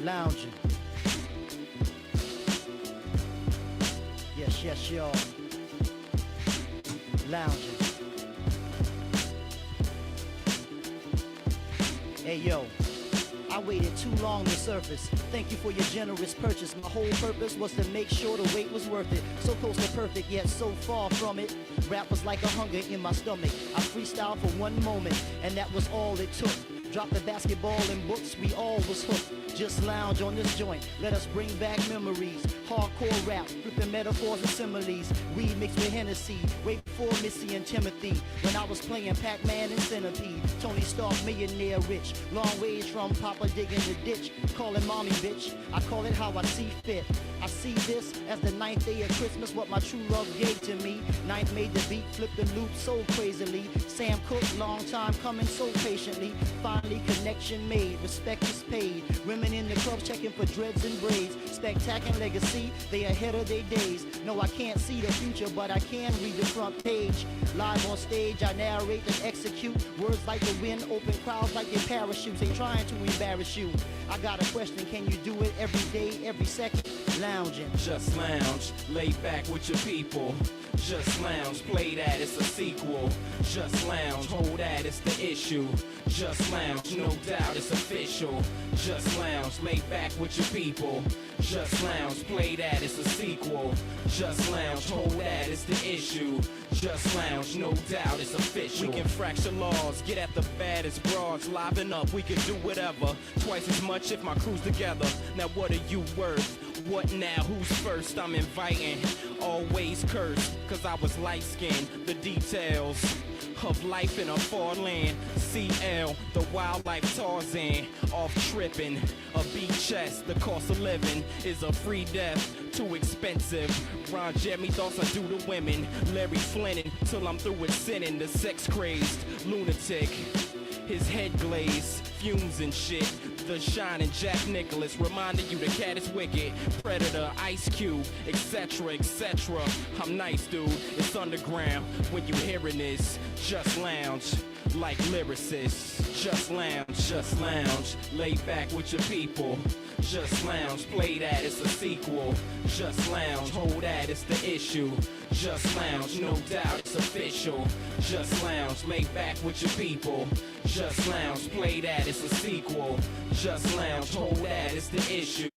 lounging. Yes, yes, y'all. Lounging. Hey, yo. I waited too long to surface. Thank you for your generous purchase. My whole purpose was to make sure the wait was worth it. So close to perfect, yet so far from it. Rap was like a hunger in my stomach. I freestyled for one moment, and that was all it took. Drop the basketball and books, we all was hooked. Just lounge on this joint, let us bring back memories. Hardcore rap, flipping metaphors and similes. Weed mixed with Hennessy, way before Missy and Timothy. When I was playing Pac-Man and Centipede. Tony Stark, millionaire rich. Long ways from Papa digging the ditch. Calling mommy bitch, I call it how I see fit. I see this as the 9th day of Christmas, what my true love gave to me. 9th made the beat, flip the loop so crazily. Sam Cooke, long time coming so patiently. Finally connection made, respect is paid. Women in the clubs checking for dreads and braids. Spectacular legacy, they ahead of their days. No, I can't see the future, but I can read the front page. Live on stage, I narrate and execute. Words like the wind, open crowds like their parachutes. They trying to embarrass you. I got a question, can you do it every day, every second? Lounging. Just lounge, lay back with your people. Just lounge, play that, it's a sequel. Just lounge, hold that, it's the issue. Just lounge, no doubt it's official. Just lounge, lay back with your people. Just lounge, play that, it's a sequel. Just lounge, hold that, it's the issue. Just lounge, no doubt it's official. We can fracture laws, get at the baddest broads. Liven up, we can do whatever. Twice as much if my crew's together. Now what are you worth? What now? Who's first? I'm inviting. Always cursed, cause I was light-skinned. The details of life in a far land. CL, the wildlife Tarzan. Off tripping, a beat chest. The cost of living is a free death. Too expensive. Ron Jeremy thoughts I do to women. Larry Flinnin till I'm through with sinning. The sex crazed lunatic. His head glazed, fumes and shit. The shining Jack Nicholas reminding you the cat is wicked. Predator, Ice Cube, etc, etc. I'm nice, dude. It's underground. When you hearing this, just lounge like lyricists. Just lounge, lay back with your people. Just lounge, play that, it's a sequel. Just lounge, hold that, it's the issue. Just lounge, no doubt it's official. Just lounge, lay back with your people. Just lounge, play that, it's a sequel. Just lounge, hold that, it's the issue.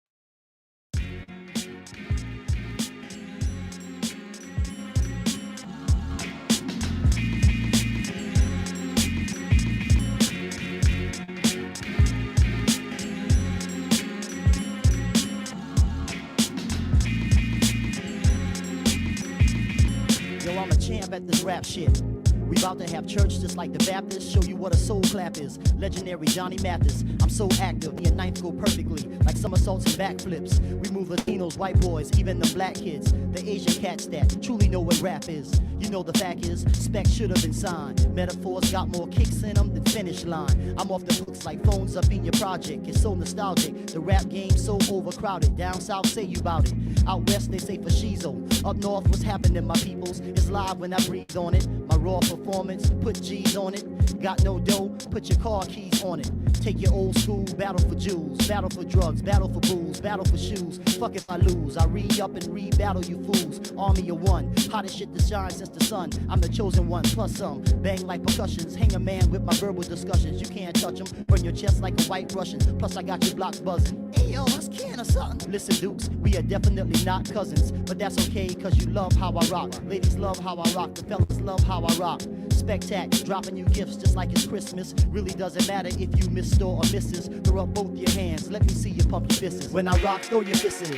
Yo, I'm a champ at this rap shit. We about to have church just like the Baptists. Show you what a soul clap is. Legendary Johnny Mathis. I'm so active, me and ninth go perfectly. Like somersaults and backflips. We move Latinos, white boys, even the black kids. The Asian cats that truly know what rap is. You know the fact is, specs should have been signed. Metaphors got more kicks in them than finish line. I'm off the hooks like phones up in your project. It's so nostalgic. The rap game so overcrowded. Down south say you bout it. Out west they say for Shizo. Up north what's happening my peoples. It's live when I breathe on it. My raw performance, put G's on it. Got no dough, put your car keys on it. Take your old school, battle for jewels, battle for drugs, battle for booze, battle for shoes. Fuck if I lose, I re-up and re-battle you fools. Army of one, hottest shit to shine since the sun. I'm the chosen one, plus some. Bang like percussions, hang a man with my verbal discussions. You can't touch them, burn your chest like a white Russian. Plus I got your blocks buzzing. Hey yo, let's can or something. Listen Dukes, we are definitely not cousins. But that's okay, cause you love how I rock. Ladies love how I rock, the fellas love how I rock. Spectac, dropping you gifts just like it's Christmas. Really doesn't matter if you miss store or misses. Throw up both your hands, let me see you pump your fists. When I rock, throw your fists.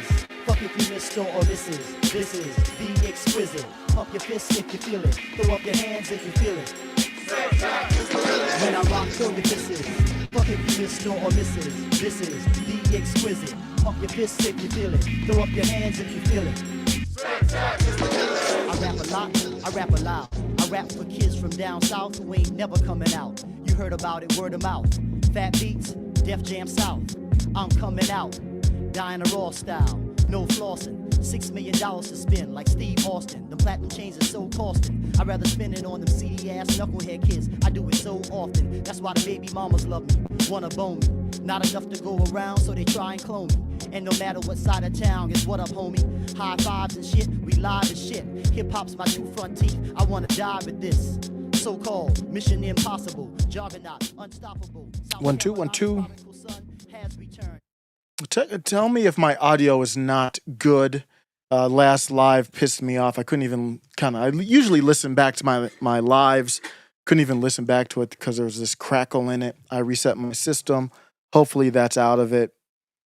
Fuck if you miss store or misses. This is the exquisite. Pump your fists if you feel it. Throw up your hands if you feel it. When I rock, throw your fists. Fuck if you miss store or misses. This is the exquisite. Pump your fists if you feel it. Throw up your hands if you feel it. I rap a lot, I rap aloud. I rap for kids from down south who ain't never coming out. You heard about it, word of mouth. Fat beats, Def Jam South. I'm coming out, dying a raw style. No flossing, $6 million to spend like Steve Austin. The platinum chains are so costing. I'd rather spend it on them seedy ass knucklehead kids. I do it so often. That's why the baby mamas love me, wanna bone me. Not enough to go around, so they try and clone me. And no matter what side of town, is what up, homie? High fives and shit, we live as shit. Hip hop's my two front teeth, I wanna die with this. So-called Mission Impossible, Juggernaut, Unstoppable. 1 2 1 2. Tell me if my audio is not good. Last live pissed me off. I couldn't even I usually listen back to my lives. Couldn't even listen back to it because there was this crackle in it. I reset my system. Hopefully that's out of it.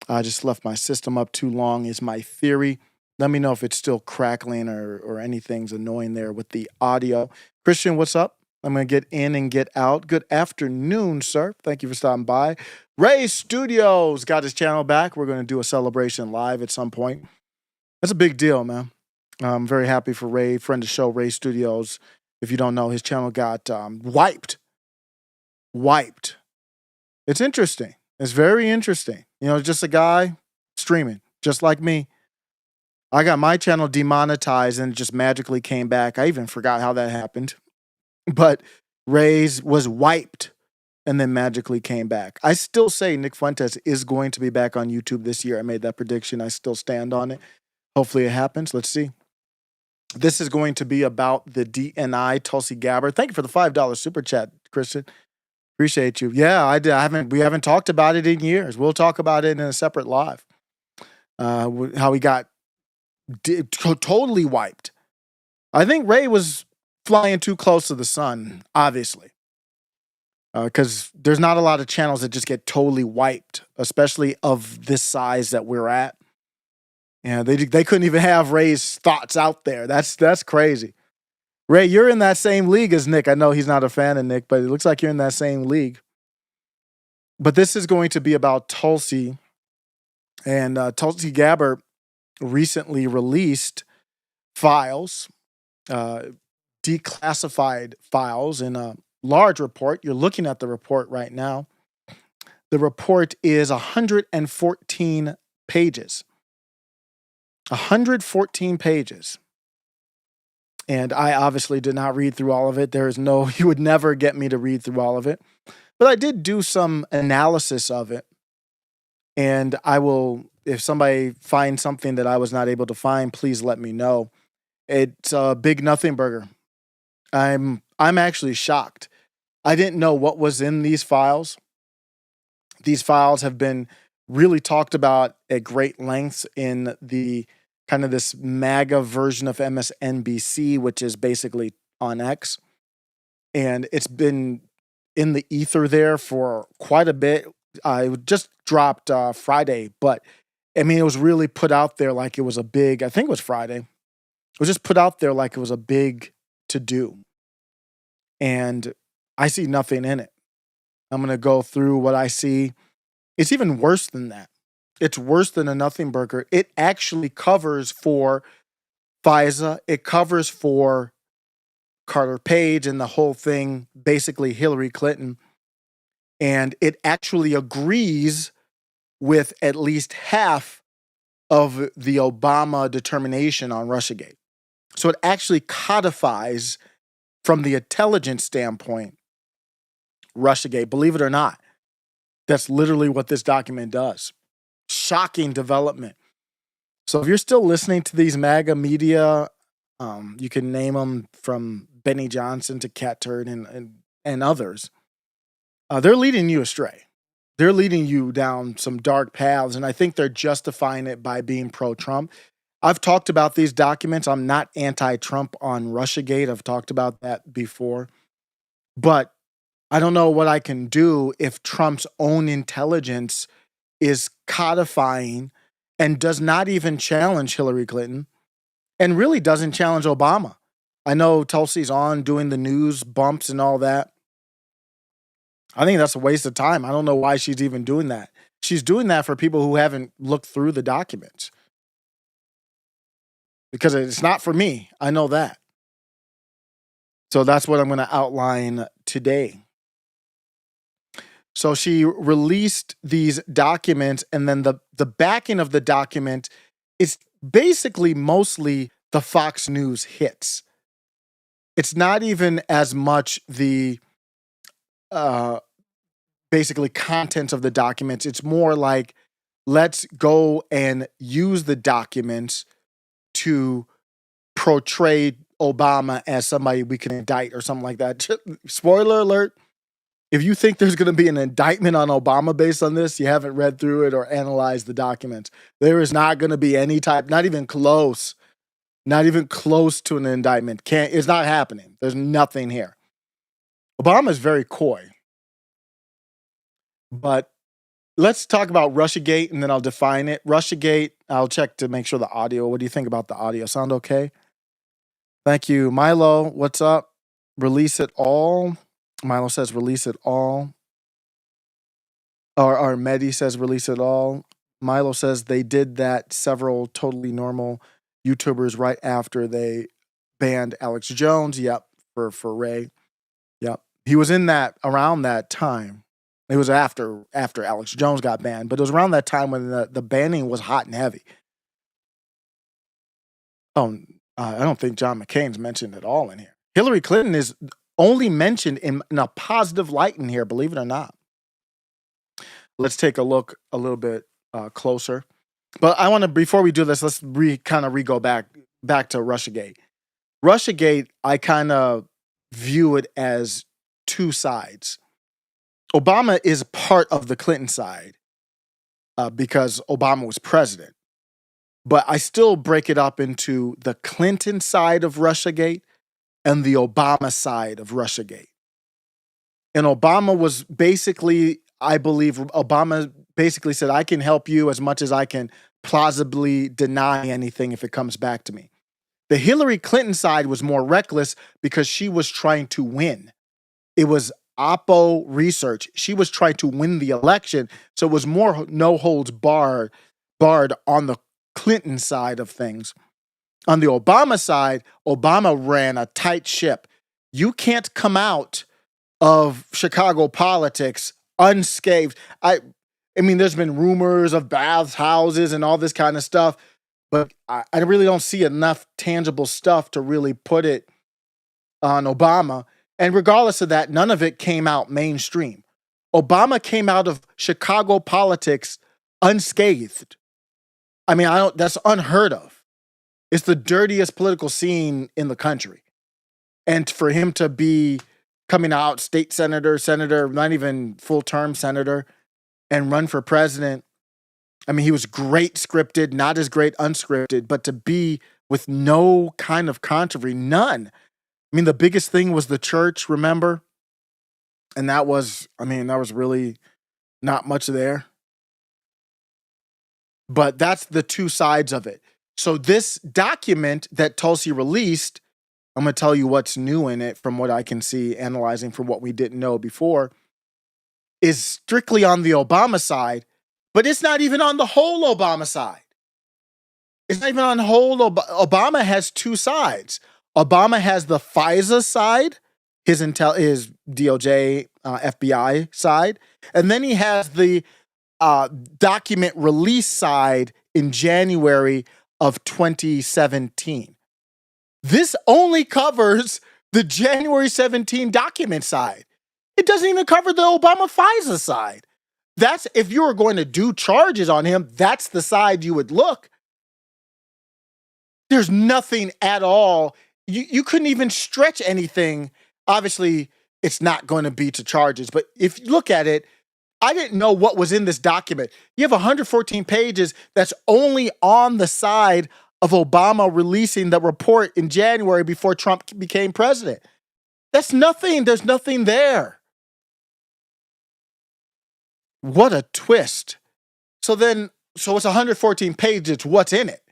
I just left my system up too long is my theory. Let me know if it's still crackling or anything's annoying there with the audio. Christian, what's up? I'm going to get in and get out. Good afternoon, sir. Thank you for stopping by. Ray Studios got his channel back. We're going to do a celebration live at some point. That's a big deal, man. I'm very happy for Ray, friend of the show, Ray Studios. If you don't know, his channel got wiped. Wiped. It's interesting. It's very interesting. You know, just a guy streaming, just like me. I got my channel demonetized and it just magically came back. I even forgot how that happened. But Ray's was wiped and then magically came back. I still say Nick Fuentes is going to be back on YouTube this year. I made that prediction. I still stand on it. Hopefully it happens. Let's see. This is going to be about the DNI, Tulsi Gabbard. Thank you for the $5 super chat, Christian. Appreciate you. Yeah, we haven't talked about it in years. We'll talk about it in a separate live. How he got totally wiped. I think Ray was flying too close to the sun, obviously. Because there's not a lot of channels that just get totally wiped, especially of this size that we're at. Yeah, they couldn't even have Ray's thoughts out there. That's crazy. Ray, you're in that same league as Nick. I know he's not a fan of Nick, but it looks like you're in that same league. But this is going to be about Tulsi. And Tulsi Gabbard recently released files, declassified files in a large report. You're looking at the report right now. The report is 114 pages. 114 pages. And I obviously did not read through all of it. You would never get me to read through all of it. But I did do some analysis of it. And I will, if somebody finds something that I was not able to find, please let me know. It's a big nothing burger. I'm actually shocked. I didn't know what was in these files. These files have been really talked about at great lengths in the kind of this MAGA version of MSNBC, which is basically on X. And it's been in the ether there for quite a bit. I just dropped Friday, but I mean, it was really put out there like it was a big, I think it was Friday. It was just put out there like it was a big to do. And I see nothing in it. I'm going to go through what I see. It's even worse than that. It's worse than a nothing burger. It actually covers for FISA. It covers for Carter Page and the whole thing, basically Hillary Clinton. And it actually agrees with at least half of the Obama determination on Russiagate. So it actually codifies from the intelligence standpoint Russiagate. Believe it or not, that's literally what this document does. Shocking development. So if you're still listening to these MAGA media, you can name them from Benny Johnson to Cat Turd and others. They're leading you astray. They're leading you down some dark paths, and I think they're justifying it by being pro-Trump. I've talked about these documents. I'm not anti-Trump on Russiagate. I've talked about that before. But I don't know what I can do if Trump's own intelligence is codifying and does not even challenge Hillary Clinton and really doesn't challenge Obama. I know Tulsi's on doing the news bumps and all that. I think that's a waste of time. I don't know why she's even doing that. She's doing that for people who haven't looked through the documents. Because it's not for me. I know that. So that's what I'm going to outline today. So she released these documents, and then the backing of the document is basically mostly the Fox News hits. It's not even as much the basically contents of the documents. It's more like, let's go and use the documents to portray Obama as somebody we can indict or something like that. Spoiler alert. If you think there's going to be an indictment on Obama based on this, you haven't read through it or analyzed the documents. There is not going to be any type, not even close to an indictment. It's not happening. There's nothing here. Obama is very coy. But let's talk about Russiagate, and then I'll define it. Russiagate, I'll check to make sure the audio. What do you think about the audio? Sound okay? Thank you. Milo, what's up? Release it all. Milo says release it all. Or Mehdi says release it all. Milo says they did that several totally normal YouTubers right after they banned Alex Jones. Yep, for Ray. Yep. He was in that around that time. It was after Alex Jones got banned, but it was around that time when the banning was hot and heavy. Oh, I don't think John McCain's mentioned at all in here. Hillary Clinton is only mentioned in a positive light in here, believe it or not. Let's take a look a little bit closer. But I want to, before we do this, let's go back to Russiagate. Russiagate, I kind of view it as two sides. Obama is part of the Clinton side because Obama was president. But I still break it up into the Clinton side of Russiagate and the Obama side of Russiagate. And Obama was basically, I believe, Obama basically said, I can help you as much as I can plausibly deny anything if it comes back to me. The Hillary Clinton side was more reckless because she was trying to win. It was Oppo research. She was trying to win the election. So it was more no holds barred on the Clinton side of things. On the Obama side, Obama ran a tight ship. You can't come out of Chicago politics unscathed. I mean, there's been rumors of bathhouses and all this kind of stuff, but I really don't see enough tangible stuff to really put it on Obama. And regardless of that, none of it came out mainstream. Obama came out of Chicago politics unscathed. I mean, that's unheard of. It's the dirtiest political scene in the country. And for him to be coming out state senator, not even full-term senator, and run for president, I mean, he was great scripted, not as great unscripted, but to be with no kind of controversy, none. I mean, the biggest thing was the church, remember? And that was really not much there. But that's the two sides of it. So this document that Tulsi released, I'm going to tell you what's new in it from what I can see, analyzing from what we didn't know before, is strictly on the Obama side, but it's not even on the whole Obama side. It's not even on the whole. Obama has two sides. Obama has the FISA side, his DOJ, FBI side, and then he has the document release side in January of 2017. This only covers the January 17 document side. It doesn't even cover the Obama FISA side. That's, if you were going to do charges on him, that's the side you would look. There's nothing at all. You couldn't even stretch anything. Obviously, it's not going to be to charges, but if you look at it, I didn't know what was in this document. You have 114 pages that's only on the side of Obama releasing the report in January before Trump became president. That's nothing. There's nothing there. What a twist. So it's 114 pages. What's in it?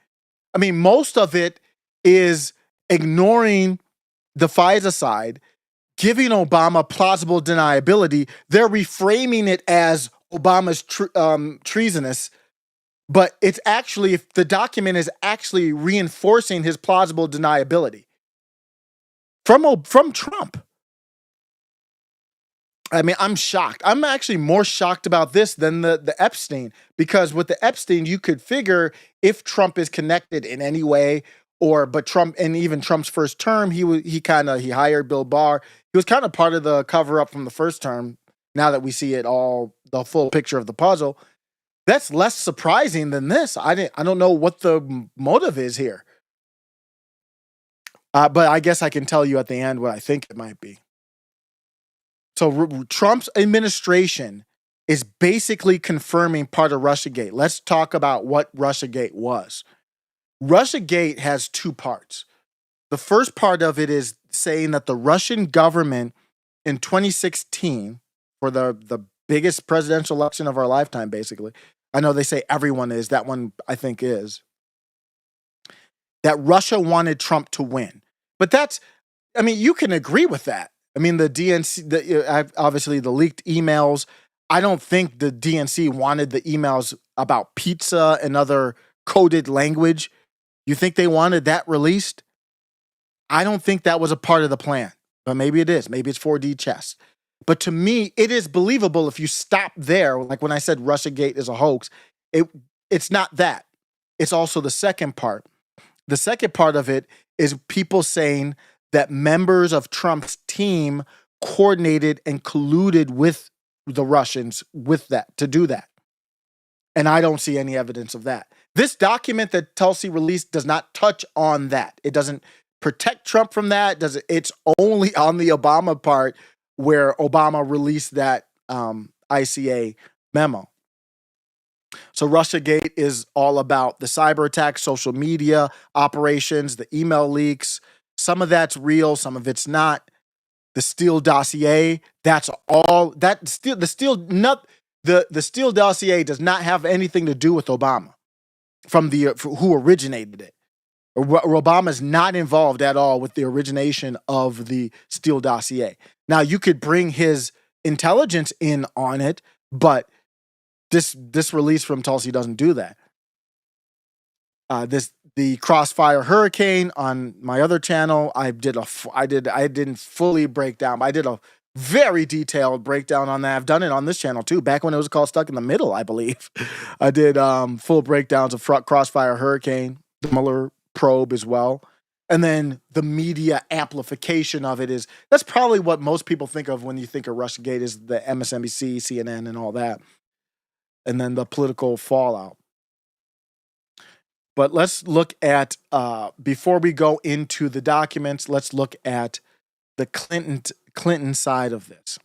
I mean, most of it is ignoring the FISA side, giving Obama plausible deniability. They're reframing it as Obama's treasonous, but it's actually, if the document is actually reinforcing his plausible deniability from Trump. I mean, I'm shocked. I'm actually more shocked about this than the Epstein, because with the Epstein, you could figure if Trump is connected in any way, but Trump, and even Trump's first term, he hired Bill Barr. He was kind of part of the cover up from the first term, now that we see it all, the full picture of the puzzle, that's less surprising than this. I don't know what the motive is here. But I guess I can tell you at the end what I think it might be. So Trump's administration is basically confirming part of Russiagate. Let's talk about what Russiagate was. Russiagate has two parts. The first part of it is saying that the Russian government in 2016, for the biggest presidential election of our lifetime, basically. I know they say everyone is. That one, I think, is. That Russia wanted Trump to win. But that's, I mean, you can agree with that. I mean, the DNC, obviously the leaked emails, I don't think the DNC wanted the emails about pizza and other coded language. You think they wanted that released? I don't think that was a part of the plan, but maybe it is. Maybe it's 4D chess. But to me, it is believable if you stop there. Like when I said Russiagate is a hoax, it's not that. It's also the second part. The second part of it is people saying that members of Trump's team coordinated and colluded with the Russians with that, to do that. And I don't see any evidence of that. This document that Tulsi released does not touch on that. It doesn't protect Trump from that. It's only on the Obama part where Obama released that ICA memo. So Russiagate is all about the cyber attacks, social media operations, the email leaks. Some of that's real, some of it's not. The Steele Dossier, that's all. The Steele Dossier does not have anything to do with Obama from who originated it. Obama's not involved at all with the origination of the Steele Dossier. Now, you could bring his intelligence in on it, but this release from Tulsi doesn't do that. The Crossfire Hurricane on my other channel, I didn't fully break down, but I did a very detailed breakdown on that. I've done it on this channel too, back when it was called Stuck in the Middle, I believe. I did full breakdowns of Crossfire Hurricane, the Mueller probe as well. And then the media amplification of it that's probably what most people think of when you think of Russiagate, is the MSNBC, CNN, and all that. And then the political fallout. But let's look at, before we go into the documents, let's look at the Clinton side of this.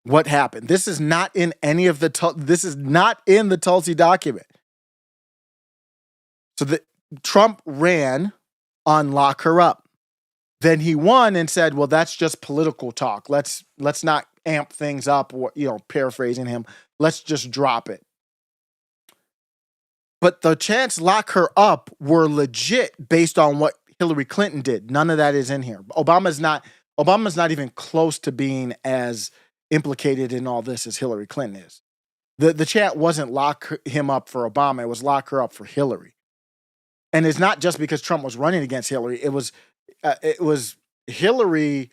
What happened? This is not in any of this is not in the Tulsi document. So Trump ran on lock her up. Then he won and said, well, that's just political talk. Let's not amp things up, or, paraphrasing him. Let's just drop it. But the chants lock her up were legit based on what Hillary Clinton did. None of that is in here. Obama's not even close to being as implicated in all this as Hillary Clinton is. The chant wasn't lock him up for Obama. It was lock her up for Hillary. And it's not just because Trump was running against Hillary. It was Hillary.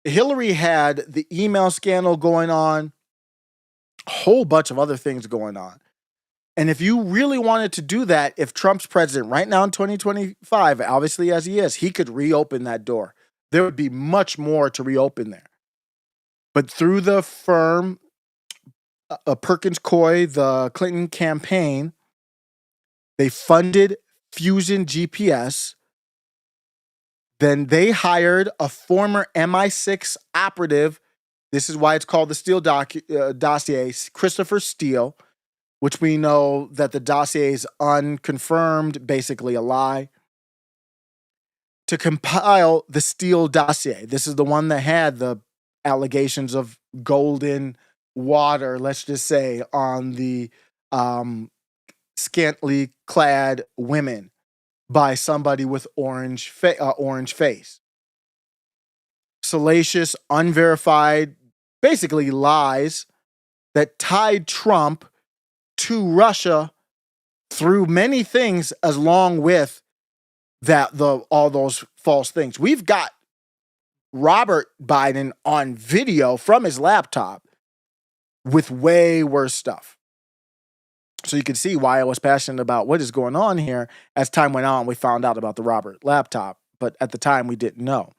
Hillary had the email scandal going on, a whole bunch of other things going on. And if you really wanted to do that, if Trump's president right now in 2025, obviously as he is, he could reopen that door. There would be much more to reopen there. But through the firm, Perkins Coie, the Clinton campaign, they funded Fusion GPS. Then they hired a former MI6 operative. This is why it's called the Steele Dossier, Christopher Steele, which we know that the dossier is unconfirmed, basically a lie, to compile the Steele Dossier. This is the one that had the allegations of golden water, let's just say, on the scantily clad women by somebody with orange face. Salacious, unverified, basically lies that tied Trump to Russia through many things, along with all those false things. We've got Robert Biden on video from his laptop with way worse stuff. So you can see why I was passionate about what is going on here. As time went on, we found out about the Robert laptop, but at the time we didn't know.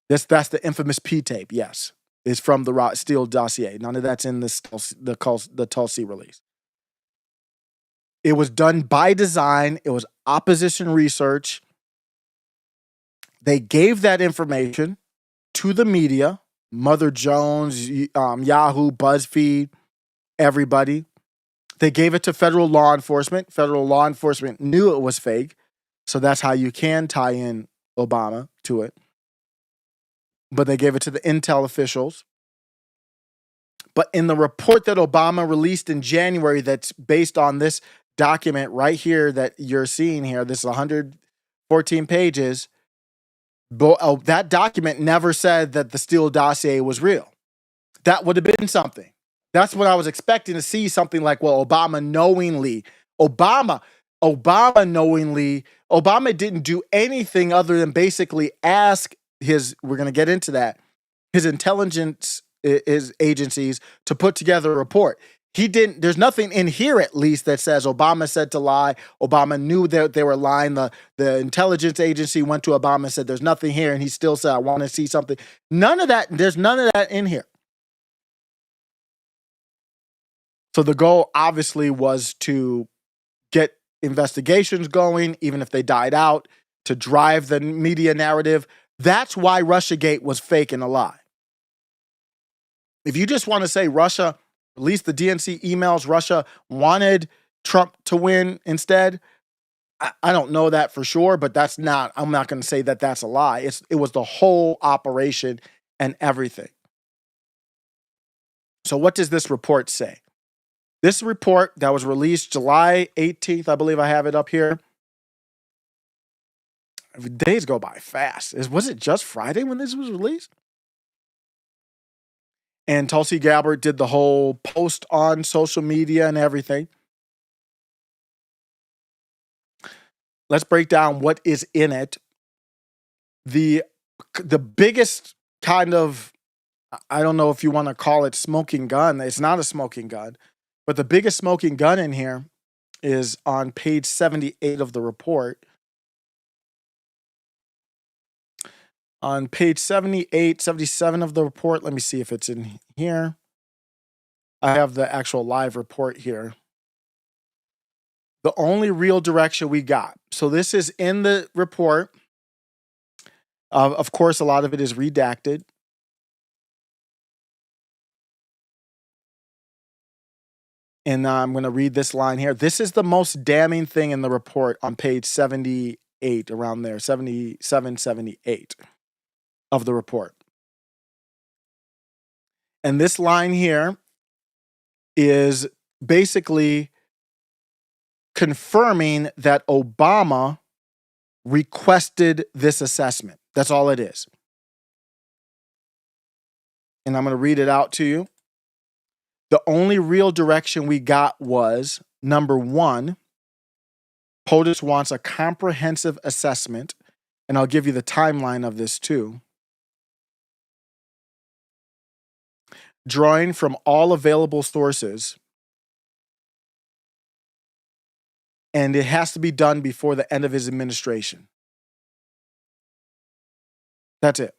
That's the infamous P tape, yes. is from the Steele Dossier. None of that's in the Tulsi release. It was done by design. It was opposition research. They gave that information to the media, Mother Jones, Yahoo, BuzzFeed, everybody. They gave it to federal law enforcement. Federal law enforcement knew it was fake. So that's how you can tie in Obama to it. But they gave it to the intel officials. But in the report that Obama released in January, that's based on this document right here that you're seeing here, this is 114 pages, that document never said that the Steele Dossier was real. That would have been something. That's what I was expecting to see, something like, well, Obama didn't do anything other than basically ask we're going to get into that, his intelligence agencies to put together a report. There's nothing in here, at least, that says Obama said to lie. Obama knew that they were lying. The intelligence agency went to Obama and said, there's nothing here. And he still said, I want to see something. There's none of that in here. So the goal obviously was to get investigations going, even if they died out, to drive the media narrative. That's why Russiagate was fake and a lie. If you just want to say Russia released the DNC emails, Russia wanted Trump to win instead, I don't know that for sure, but I'm not going to say that that's a lie. It was the whole operation and everything. So what does this report say? This report that was released July 18th, I believe I have it up here. Days go by fast. Was it just Friday when this was released? And Tulsi Gabbard did the whole post on social media and everything. Let's break down what is in it. The biggest kind of, I don't know if you want to call it smoking gun. It's not a smoking gun. But the biggest smoking gun in here is on page 78 of the report. On page 78, 77 of the report, let me see if it's in here. I have the actual live report here. The only real direction we got. So this is in the report. Of course, a lot of it is redacted. And I'm going to read this line here. This is the most damning thing in the report on page 78, around there, 77, 78 of the report. And this line here is basically confirming that Obama requested this assessment. That's all it is. And I'm going to read it out to you. The only real direction we got was, number one, POTUS wants a comprehensive assessment, and I'll give you the timeline of this too. Drawing from all available sources, and it has to be done before the end of his administration. That's it.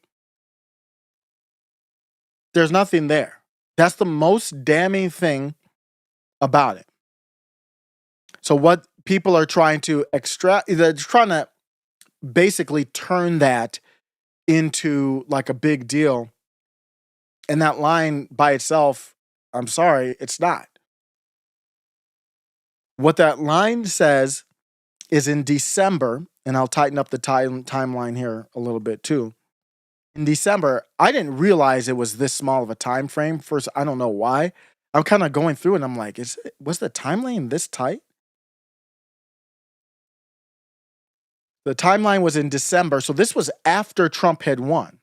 There's nothing there. That's the most damning thing about it. So what people are trying to they're trying to basically turn that into like a big deal. And that line by itself, I'm sorry, it's not. What that line says is in December, and I'll tighten up the timeline here a little bit too. In December, I didn't realize it was this small of a time frame. First, I don't know why. I'm kind of going through and I'm like, was the timeline this tight? The timeline was in December, so this was after Trump had won.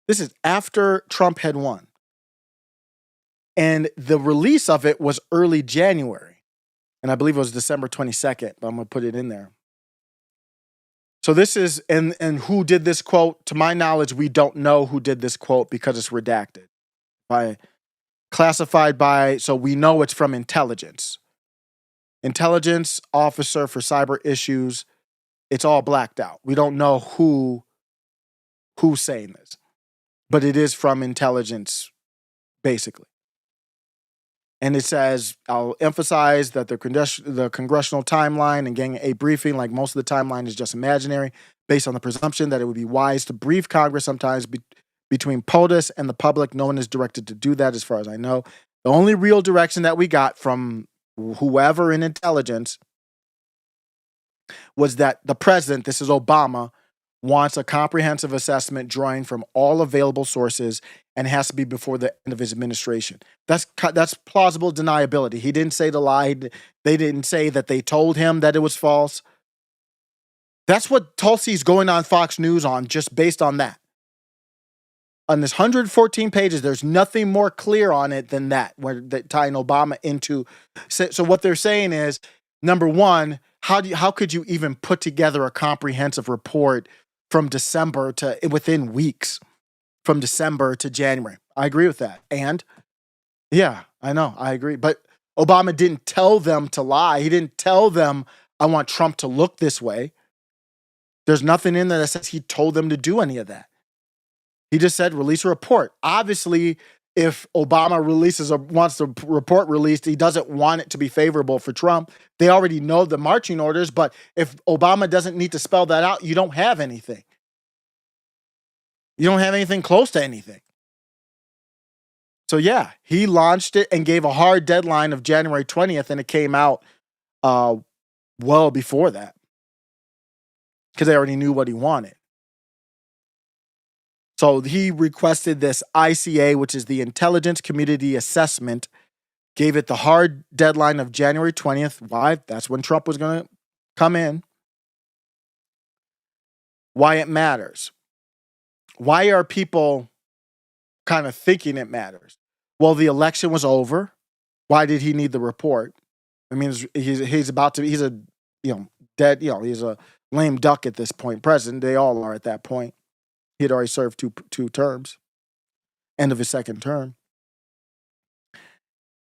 This is after Trump had won. And the release of it was early January. And I believe it was December 22nd, but I'm going to put it in there. So this is, and who did this quote? To my knowledge, we don't know who did this quote because it's redacted. Classified by, so we know it's from intelligence. Intelligence officer for cyber issues. It's all blacked out. We don't know who's saying this. but it is from intelligence, basically. And it says, I'll emphasize that the congressional timeline and getting a briefing, like most of the timeline, is just imaginary, based on the presumption that it would be wise to brief Congress sometimes between POTUS and the public. No one is directed to do that, as far as I know. The only real direction that we got from whoever in intelligence was that the president, this is Obama, wants a comprehensive assessment drawing from all available sources and has to be before the end of his administration. That's plausible deniability. He didn't say the lie. They didn't say that they told him that it was false. That's what Tulsi's going on Fox News on, just based on that. On this 114 pages, there's nothing more clear on it than that, where tying Obama into. So what they're saying is, number one, how could you even put together a comprehensive report from December to within weeks, from December to January? I agree with that. And yeah, I know, I agree. But Obama didn't tell them to lie. He didn't tell them, I want Trump to look this way. There's nothing in there that says he told them to do any of that. He just said, release a report. Obviously, if Obama wants the report released, he doesn't want it to be favorable for Trump. They already know the marching orders, but if Obama doesn't need to spell that out, you don't have anything. You don't have anything close to anything. So yeah, he launched it and gave a hard deadline of January 20th, and it came out well before that, because they already knew what he wanted. So he requested this ICA, which is the Intelligence Community Assessment, gave it the hard deadline of January 20th. Why? That's when Trump was going to come in. Why it matters. Why are people kind of thinking it matters? Well, the election was over. Why did he need the report? I mean, he's a dead, he's a lame duck at this point. President, they all are at that point. He had already served two terms, end of his second term.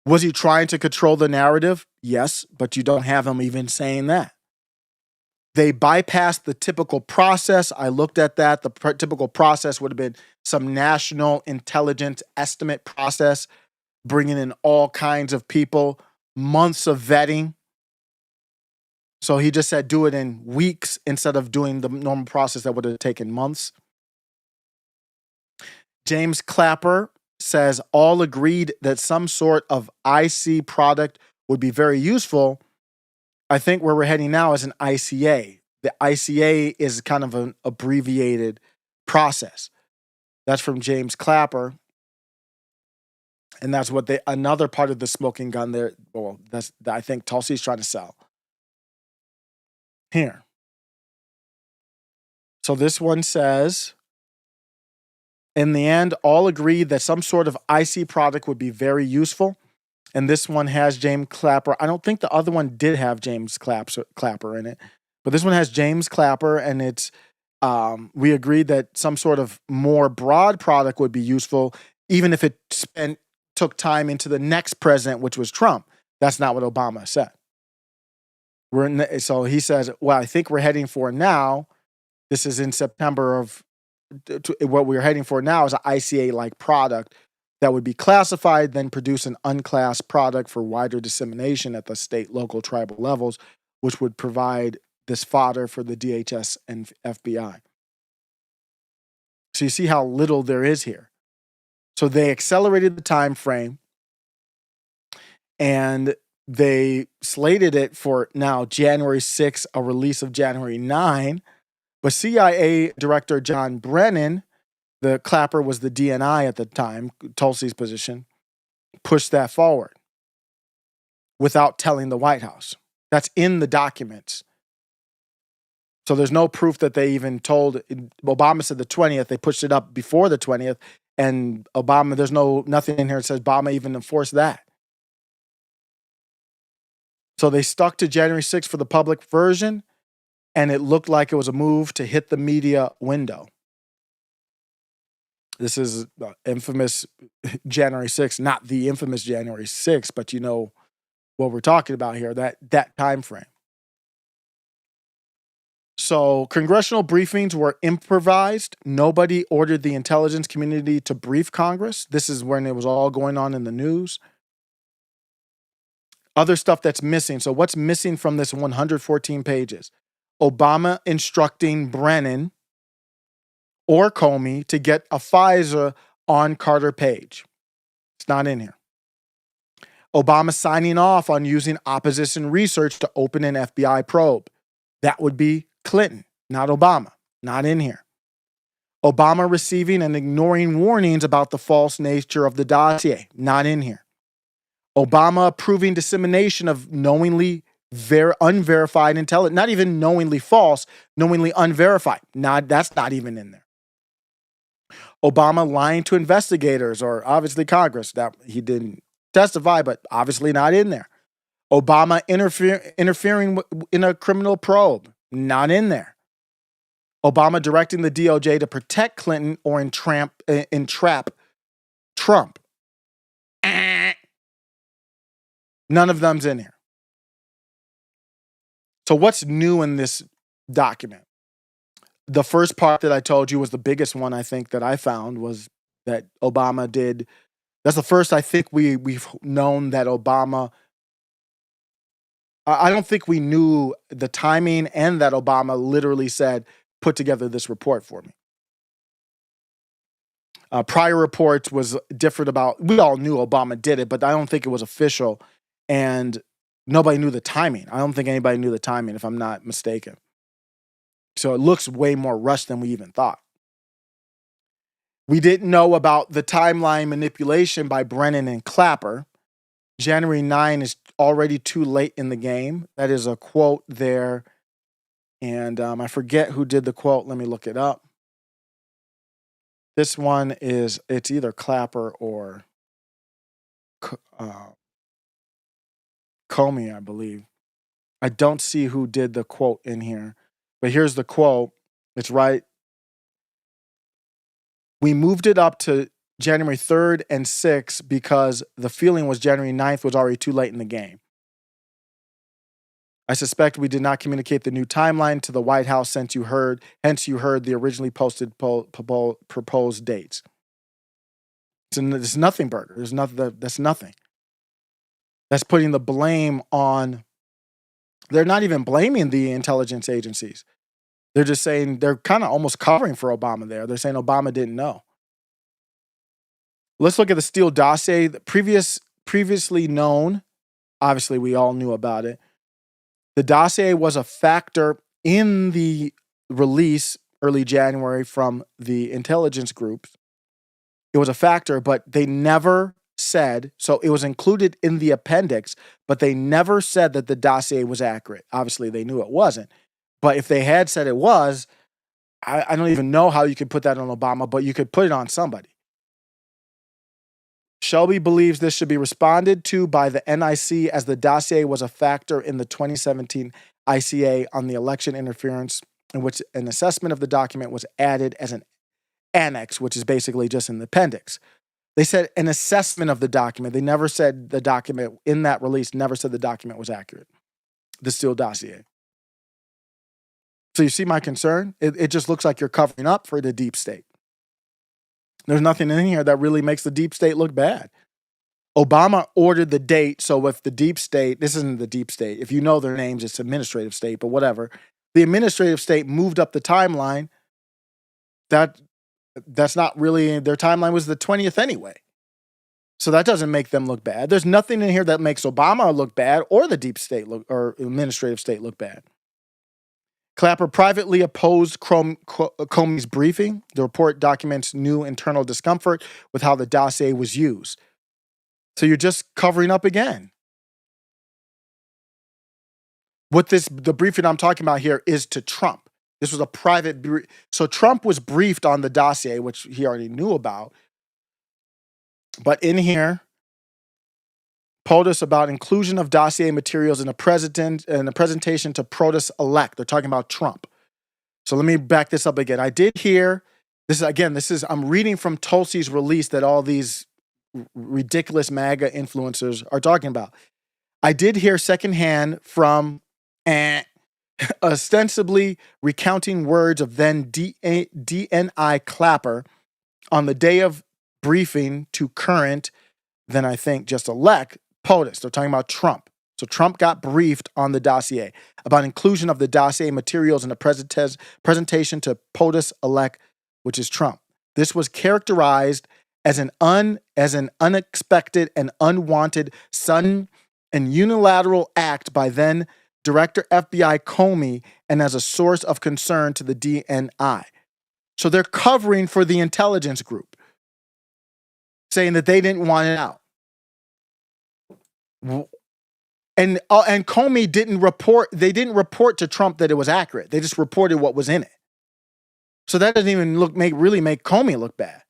Was he trying to control the narrative? Yes, but you don't have him even saying that. They bypassed the typical process. I looked at that. The typical process would have been some national intelligence estimate process, bringing in all kinds of people, months of vetting. So he just said do it in weeks instead of doing the normal process that would have taken months. James Clapper says all agreed that some sort of IC product would be very useful. I think where we're heading now is an ICA. The ICA is kind of an abbreviated process. That's from James Clapper. And that's what another part of the smoking gun there, well, that I think Tulsi's trying to sell. Here. So this one says, in the end, all agreed that some sort of IC product would be very useful. And this one has James Clapper. I don't think the other one did have James Clapper in it. But this one has James Clapper, and it's we agreed that some sort of more broad product would be useful, even if it took time into the next president, which was Trump. That's not what Obama said. So he says, well, I think we're heading for now. This is in September of what we're heading for now is an ICA-like product that would be classified, then produce an unclassed product for wider dissemination at the state, local, tribal levels, which would provide this fodder for the DHS and FBI. So you see how little there is here. So they accelerated the time frame, and they slated it for now January 6th, a release of January 9. But CIA Director John Brennan, the Clapper was the DNI at the time, Tulsi's position, pushed that forward without telling the White House. That's in the documents. So there's no proof that they even told. Obama said the 20th. They pushed it up before the 20th. And Obama, there's nothing in here that says Obama even enforced that. So they stuck to January 6th for the public version. And it looked like it was a move to hit the media window. This is infamous January 6th, not the infamous January 6th, but you know what we're talking about here, that time frame. So congressional briefings were improvised. Nobody ordered the intelligence community to brief Congress. This is when it was all going on in the news. Other stuff that's missing. So what's missing from this 114 pages? Obama instructing Brennan or Comey to get a FISA on Carter Page. It's not in here. Obama signing off on using opposition research to open an FBI probe. That would be Clinton, not Obama. Not in here. Obama receiving and ignoring warnings about the false nature of the dossier. Not in here. Obama approving dissemination of knowingly unverified intelligence. Not even knowingly false, knowingly unverified. That's not even in there. Obama lying to investigators or obviously Congress. That he didn't testify, but obviously not in there. Obama interfering in a criminal probe. Not in there. Obama directing the DOJ to protect Clinton or entrap Trump. None of them's in here. So what's new in this document? The first part that I told you was the biggest one I think that I found was that Obama did. That's the first I think we've known that Obama. I don't think we knew the timing and that Obama literally said, put together this report for me. Prior reports was different about, we all knew Obama did it, but I don't think it was official and nobody knew the timing. I don't think anybody knew the timing if I'm not mistaken. So it looks way more rushed than we even thought. We didn't know about the timeline manipulation by Brennan and Clapper. January 9 is already too late in the game. That is a quote there. And I forget who did the quote. Let me look it up. This one it's either Clapper or Comey, I believe. I don't see who did the quote in here. But here's the quote. It's right. We moved it up to January 3rd and 6th because the feeling was January 9th was already too late in the game. I suspect we did not communicate the new timeline to the White House hence you heard the originally posted proposed dates. It's nothing burger. There's nothing. That's nothing. That's putting the blame on. They're not even blaming the intelligence agencies. They're just saying they're kind of almost covering for Obama there. They're saying Obama didn't know. Let's look at the Steele Dossier. Previously known, obviously we all knew about it. The dossier was a factor in the release early January from the intelligence groups. It was a factor, but they never said, so it was included in the appendix, but they never said that the dossier was accurate. Obviously, they knew it wasn't. But if they had said it was, I don't even know how you could put that on Obama, but you could put it on somebody. Shelby believes this should be responded to by the NIC as the dossier was a factor in the 2017 ICA on the election interference, in which an assessment of the document was added as an annex, which is basically just an appendix. They said an assessment of the document. They never said the document in that release, never said the document was accurate. The Steele Dossier. So you see my concern? It just looks like you're covering up for the deep state. There's nothing in here that really makes the deep state look bad. Obama ordered the date, so if the deep state, this isn't the deep state, if you know their names, it's administrative state, but whatever. The administrative state moved up the timeline. That's not really, their timeline was the 20th anyway. So that doesn't make them look bad. There's nothing in here that makes Obama look bad or the deep state look, or administrative state look bad. Clapper privately opposed Comey's briefing. The report documents new internal discomfort with how the dossier was used. So you're just covering up again. The briefing I'm talking about here is to Trump. This was a private brief. So Trump was briefed on the dossier, which he already knew about. But in here, POTUS about inclusion of dossier materials in a presentation to POTUS-elect. They're talking about Trump. So let me back this up again. I did hear, I'm reading from Tulsi's release that all these ridiculous MAGA influencers are talking about. I did hear secondhand from ostensibly recounting words of then DNI Clapper on the day of briefing to current, then I think just elect, POTUS. They're talking about Trump. So Trump got briefed on the dossier about inclusion of the dossier materials in the presentation to POTUS elect, which is Trump. This was characterized as an unexpected and unwanted, sudden and unilateral act by then Director FBI Comey and as a source of concern to the DNI. So they're covering for the intelligence group, saying that they didn't want it out. And Comey didn't report. They didn't report to Trump that it was accurate. They just reported what was in it. So that doesn't even really make Comey look bad.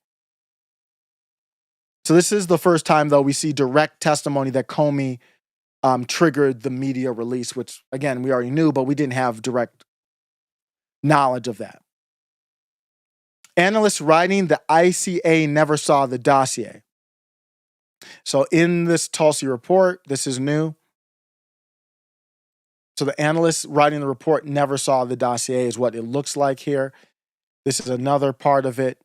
So this is the first time, though, we see direct testimony that Comey triggered the media release, which, again, we already knew, but we didn't have direct knowledge of that. Analysts writing the ICA never saw the dossier. So in this Tulsi report, this is new. So the analysts writing the report never saw the dossier is what it looks like here. This is another part of it.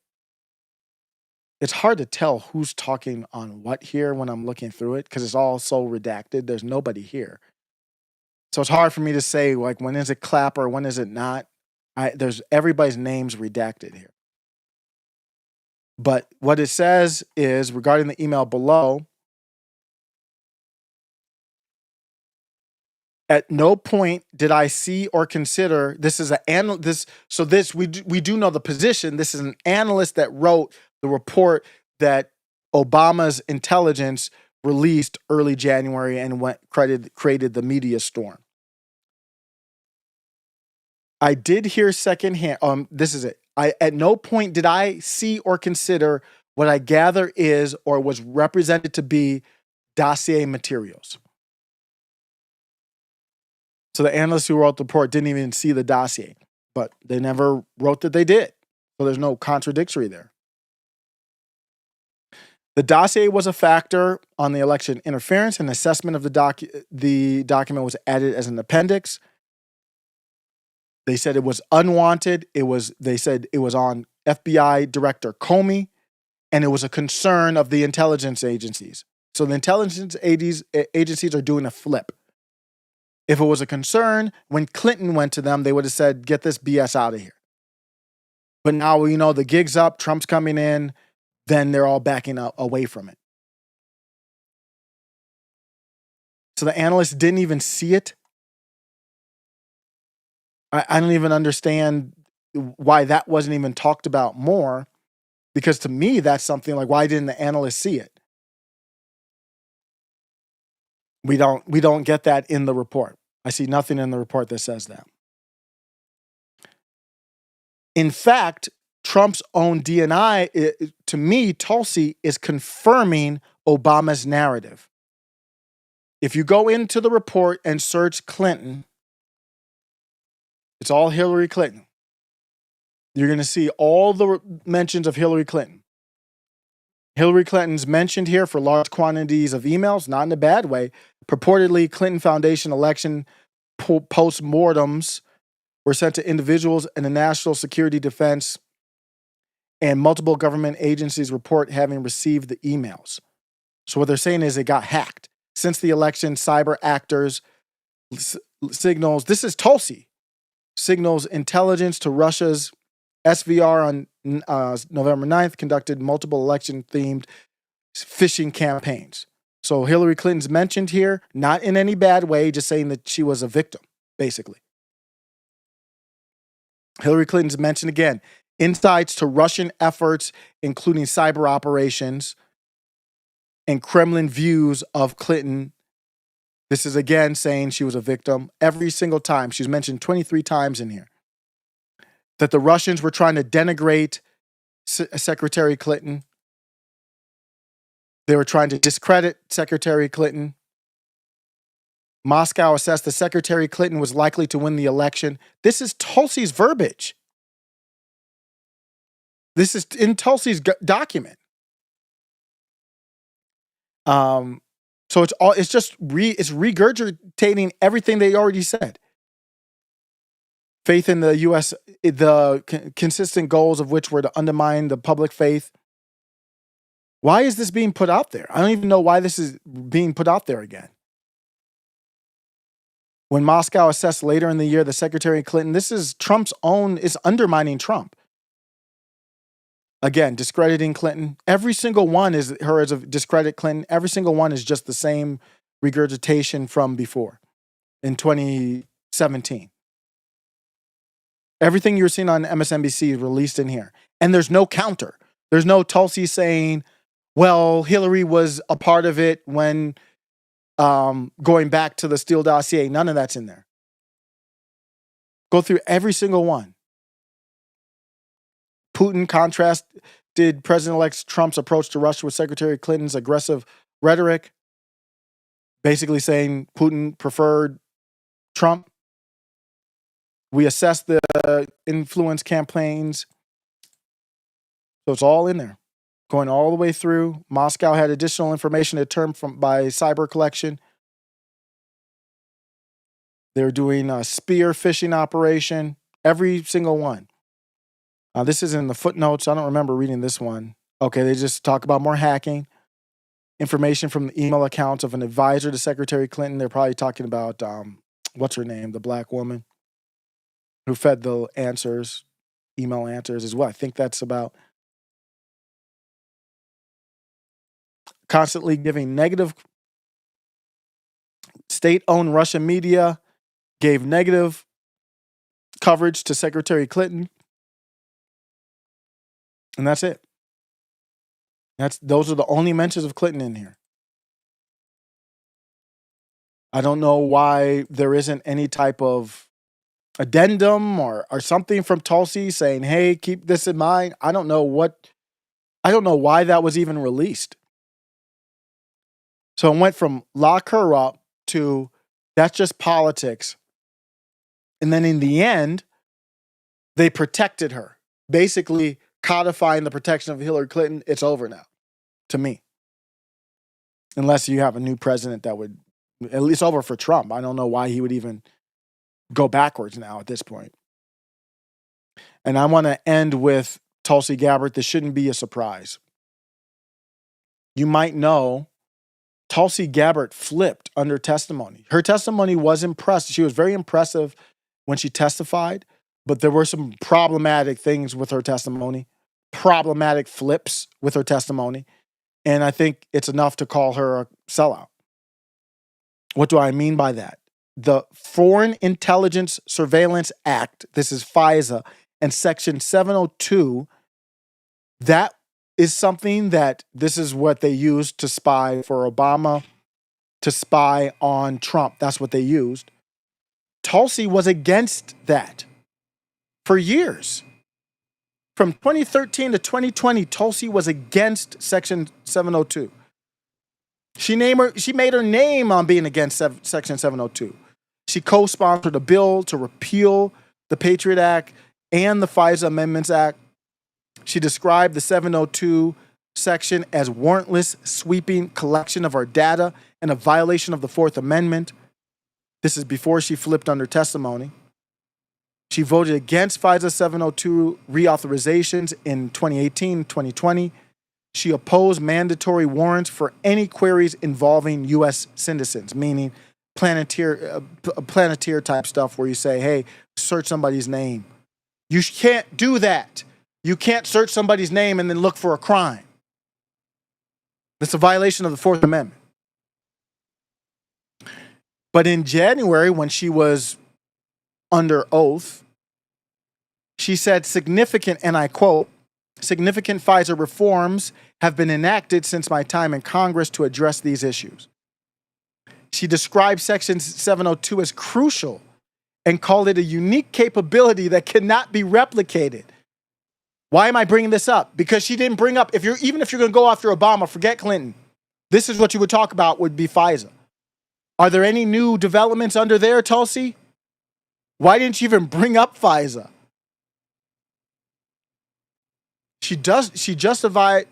It's hard to tell who's talking on what here when I'm looking through it because it's all so redacted. There's nobody here. So it's hard for me to say, like, when is it Clapper, when is it not? There's everybody's names redacted here. But what it says is, regarding the email below, at no point did I see or consider, this is we do know the position. This is an analyst that wrote the report that Obama's intelligence released early January and created the media storm. I did hear secondhand. This is it. At no point did I see or consider what I gather is or was represented to be dossier materials. So the analysts who wrote the report didn't even see the dossier, but they never wrote that they did. So there's no contradictory there. The dossier was a factor on the election interference, and assessment of the document was added as an appendix. They said it was unwanted. They said it was on FBI Director Comey, and it was a concern of the intelligence agencies. So the intelligence agencies are doing a flip. If it was a concern, when Clinton went to them, they would have said, get this BS out of here. But now, the gig's up, Trump's coming in, then they're all backing away from it. So the analysts didn't even see it. I don't even understand why that wasn't even talked about more, because to me, that's something like, why didn't the analysts see it? We don't get that in the report. I see nothing in the report that says that. In fact, Trump's own DNI, to me, Tulsi is confirming Obama's narrative. If you go into the report and search Clinton, it's all Hillary Clinton. You're going to see all the mentions of Hillary Clinton. Hillary Clinton's mentioned here for large quantities of emails, not in a bad way. Purportedly, Clinton Foundation election post-mortems were sent to individuals in the National Security Defense, and multiple government agencies report having received the emails. So what they're saying is it got hacked. Since the election, cyber actors signals, this is Tulsi, signals intelligence to Russia's SVR on November 9th, conducted multiple election-themed phishing campaigns. So Hillary Clinton's mentioned here, not in any bad way, just saying that she was a victim, basically. Hillary Clinton's mentioned again, insights to Russian efforts, including cyber operations, and Kremlin views of Clinton. This is again saying she was a victim every single time. She's mentioned 23 times in here. That the Russians were trying to denigrate Secretary Clinton. They were trying to discredit Secretary Clinton. Moscow assessed that Secretary Clinton was likely to win the election. This is Tulsi's verbiage. This is in Tulsi's document. So it's regurgitating everything they already said. faith in the U.S., the consistent goals of which were to undermine the public faith. Why is this being put out there? I don't even know why this is being put out there again. When Moscow assessed later in the year the Secretary Clinton, this is Trump's own, is undermining Trump. Again, discrediting Clinton. Every single one is her as a discredit Clinton. Every single one is just the same regurgitation from before in 2017. Everything you're seeing on MSNBC is released in here. And there's no counter. There's no Tulsi saying, well, Hillary was a part of it when going back to the Steele Dossier. None of that's in there. Go through every single one. Putin contrasted President-elect Trump's approach to Russia with Secretary Clinton's aggressive rhetoric, basically saying Putin preferred Trump. We assessed the influence campaigns. So it's all in there, going all the way through. Moscow had additional information determined by cyber collection. They're doing a spear phishing operation, every single one. This is in the footnotes. I don't remember reading this one. Okay, they just talk about more hacking. Information from the email accounts of an advisor to Secretary Clinton. They're probably talking about, what's her name, the black woman who fed the answers, email answers is what I think that's about. Constantly giving negative, state-owned Russian media gave negative coverage to Secretary Clinton. And that's it. Those are the only mentions of Clinton in here. I don't know why there isn't any type of addendum or something from Tulsi saying, hey, keep this in mind. I don't know why that was even released. So it went from lock her up to that's just politics. And then in the end, they protected her. Basically codifying the protection of Hillary Clinton. It's over now, to me. Unless you have a new president that would, at least over for Trump. I don't know why he would even go backwards now at this point. And I want to end with Tulsi Gabbard. This shouldn't be a surprise. You might know Tulsi Gabbard flipped under testimony. Her testimony was impressive. She was very impressive when she testified, but there were some problematic things with her testimony, problematic flips with her testimony, and I think it's enough to call her a sellout. What do I mean by that? The Foreign Intelligence Surveillance Act, this is FISA, and Section 702, that is something that this is what they used to spy for Obama, to spy on Trump. That's what they used. Tulsi was against that for years. From 2013 to 2020, Tulsi was against Section 702. She made her name on being against Section 702. She co-sponsored a bill to repeal the Patriot Act and the FISA Amendments Act. She described the 702 section as warrantless sweeping collection of our data and a violation of the Fourth Amendment. This is before she flipped under testimony. She voted against FISA 702 reauthorizations in 2018, 2020. She opposed mandatory warrants for any queries involving U.S. citizens, meaning Planeteer type stuff where you say, hey, search somebody's name. You can't do that. You can't search somebody's name and then look for a crime. That's a violation of the Fourth Amendment. But in January, when she was under oath, she said significant, and I quote, significant FISA reforms have been enacted since my time in Congress to address these issues. She described Section 702 as crucial and called it a unique capability that cannot be replicated. Why am I bringing this up? Because she didn't bring up, even if you're going to go after Obama, forget Clinton. This is what you would talk about would be FISA. Are there any new developments under there, Tulsi? Why didn't you even bring up FISA? She justified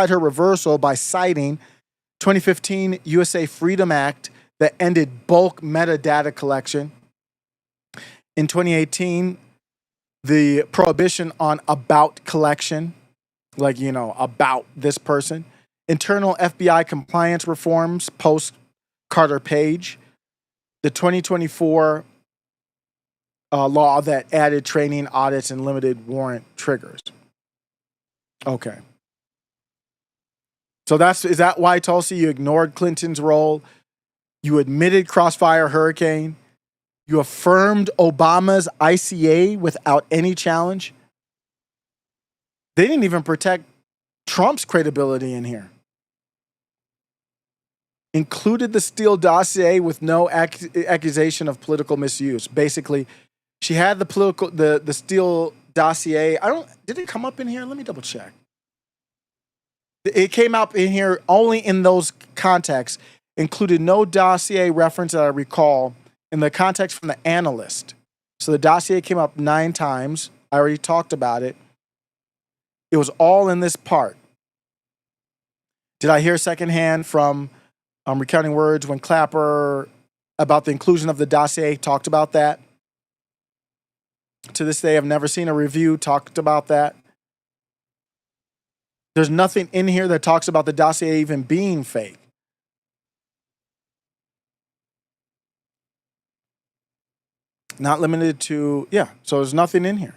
her reversal by citing 2015 USA Freedom Act that ended bulk metadata collection In 2018, the prohibition on about collection, like, about this person, internal FBI compliance reforms post Carter Page, the 2024 law that added training, audits, and limited warrant triggers. Okay. So is that why, Tulsi, you ignored Clinton's role? You admitted Crossfire Hurricane? You affirmed Obama's ICA without any challenge? They didn't even protect Trump's credibility in here. Included the Steele Dossier with no accusation of political misuse. Basically, she had the Steele Dossier. Did it come up in here? Let me double check. It came up in here only in those contexts. Included no dossier reference that I recall in the context from the analyst. So the dossier came up 9 times. I already talked about it. It was all in this part. Did I hear secondhand from Recounting Words when Clapper about the inclusion of the dossier talked about that? To this day, I've never seen a review talked about that. There's nothing in here that talks about the dossier even being fake. Not limited to, so there's nothing in here.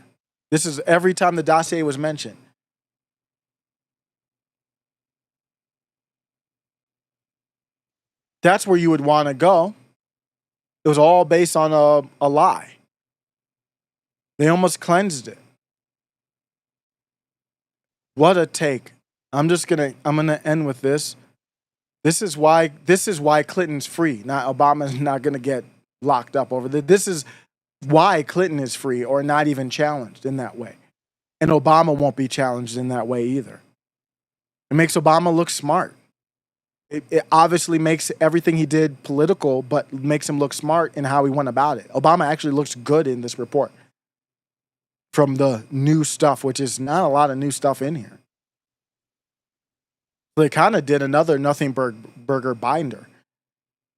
This is every time the dossier was mentioned. That's where you would want to go. It was all based on a lie. They almost cleansed it. What a take. I'm gonna end with this. This is why Clinton's free. Obama's not gonna get locked up over this. This is why Clinton is free or not even challenged in that way. And Obama won't be challenged in that way either. It makes Obama look smart. It obviously makes everything he did political, but makes him look smart in how he went about it. Obama actually looks good in this report from the new stuff, which is not a lot of new stuff in here. They kind of did another nothingburger binder.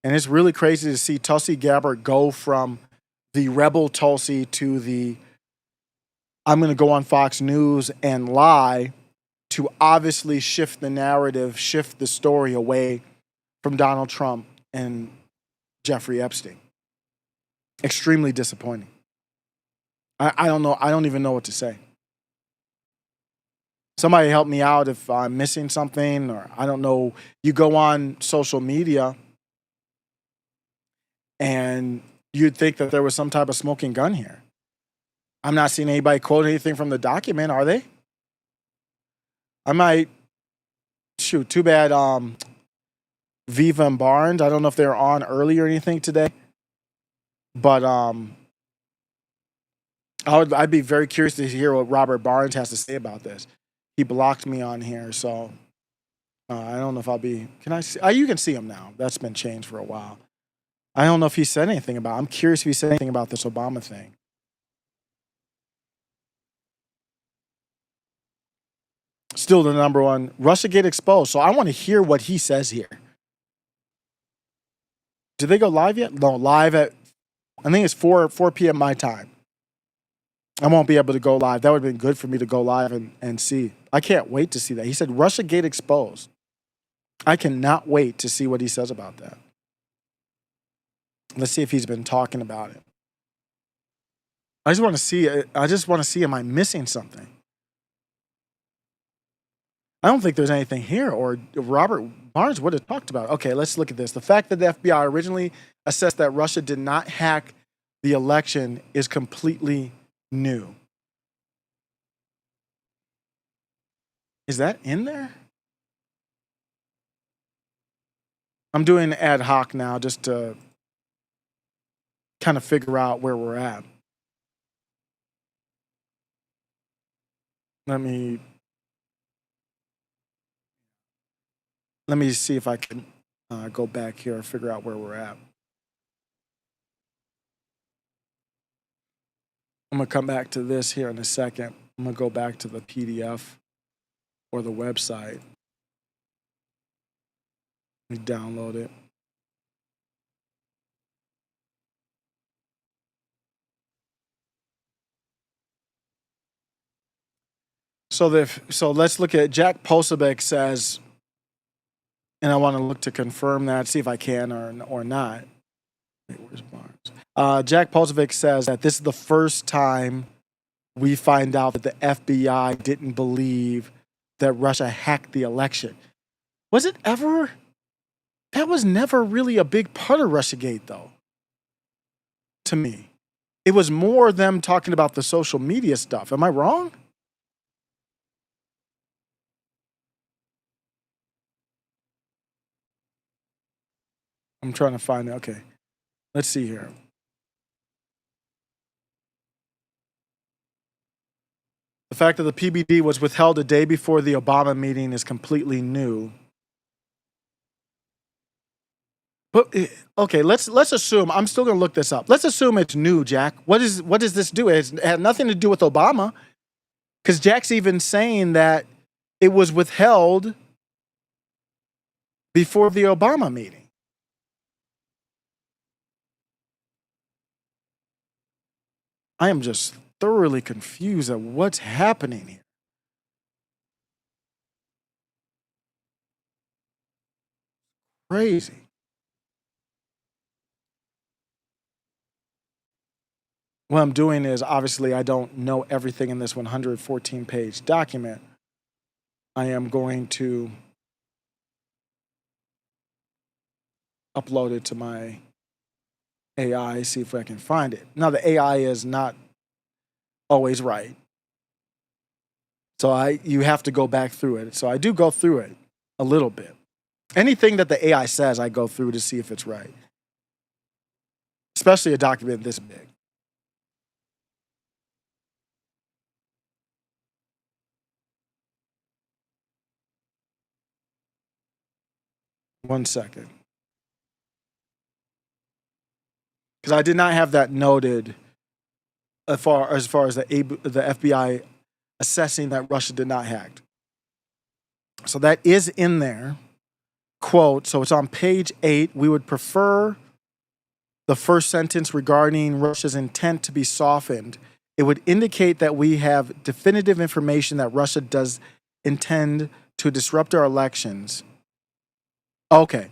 And it's really crazy to see Tulsi Gabbard go from the rebel Tulsi to the I'm going to go on Fox News and lie, to obviously shift the narrative, shift the story away from Donald Trump and Jeffrey Epstein. Extremely disappointing. I don't know. I don't even know what to say. Somebody help me out if I'm missing something, or I don't know. You go on social media and you'd think that there was some type of smoking gun here. I'm not seeing anybody quote anything from the document, are they? I might, too bad Viva and Barnes, I don't know if they were on early or anything today, but I'd be very curious to hear what Robert Barnes has to say about this. He blocked me on here, so I don't know if I'll be, can I see? You can see him now. That's been changed for a while. I don't know if he said anything about it. I'm curious if he said anything about this Obama thing. Still the number one. Russiagate exposed. So I want to hear what he says here. Did they go live yet? No, live at, I think it's 4 p.m. my time. I won't be able to go live. That would have been good for me to go live and see. I can't wait to see that. He said Russiagate exposed. I cannot wait to see what he says about that. Let's see if he's been talking about it. I just want to see, am I missing something? I don't think there's anything here, or Robert Barnes would have talked about it. Okay, let's look at this. The fact that the FBI originally assessed that Russia did not hack the election is completely new. Is that in there? I'm doing ad hoc now just to kind of figure out where we're at. Let me see if I can go back here and figure out where we're at. I'm going to come back to this here in a second. I'm going to go back to the PDF or the website. Let me download it. So let's look at Jack Posobiec says, and I want to look to confirm that, see if I can or not. Wait, where's Barnes? Jack Posobiec says that this is the first time we find out that the FBI didn't believe that Russia hacked the election. Was it ever? That was never really a big part of Russiagate, though, to me. It was more them talking about the social media stuff. Am I wrong? I'm trying to find it. Okay. Let's see here. The fact that the PBD was withheld a day before the Obama meeting is completely new. But okay, let's assume, I'm still going to look this up. Let's assume it's new, Jack. What does this do? It had nothing to do with Obama, because Jack's even saying that it was withheld before the Obama meeting. I am just thoroughly confused at what's happening here. Crazy. What I'm doing is, obviously, I don't know everything in this 114-page document. I am going to upload it to my AI, see if I can find it. Now, the AI is not always right. So you have to go back through it. So I do go through it a little bit. Anything that the AI says, I go through to see if it's right. Especially a document this big. One second. Because I did not have that noted as far as the FBI assessing that Russia did not hack. So that is in there. Quote, so it's on page 8. We would prefer the first sentence regarding Russia's intent to be softened. It would indicate that we have definitive information that Russia does intend to disrupt our elections. Okay.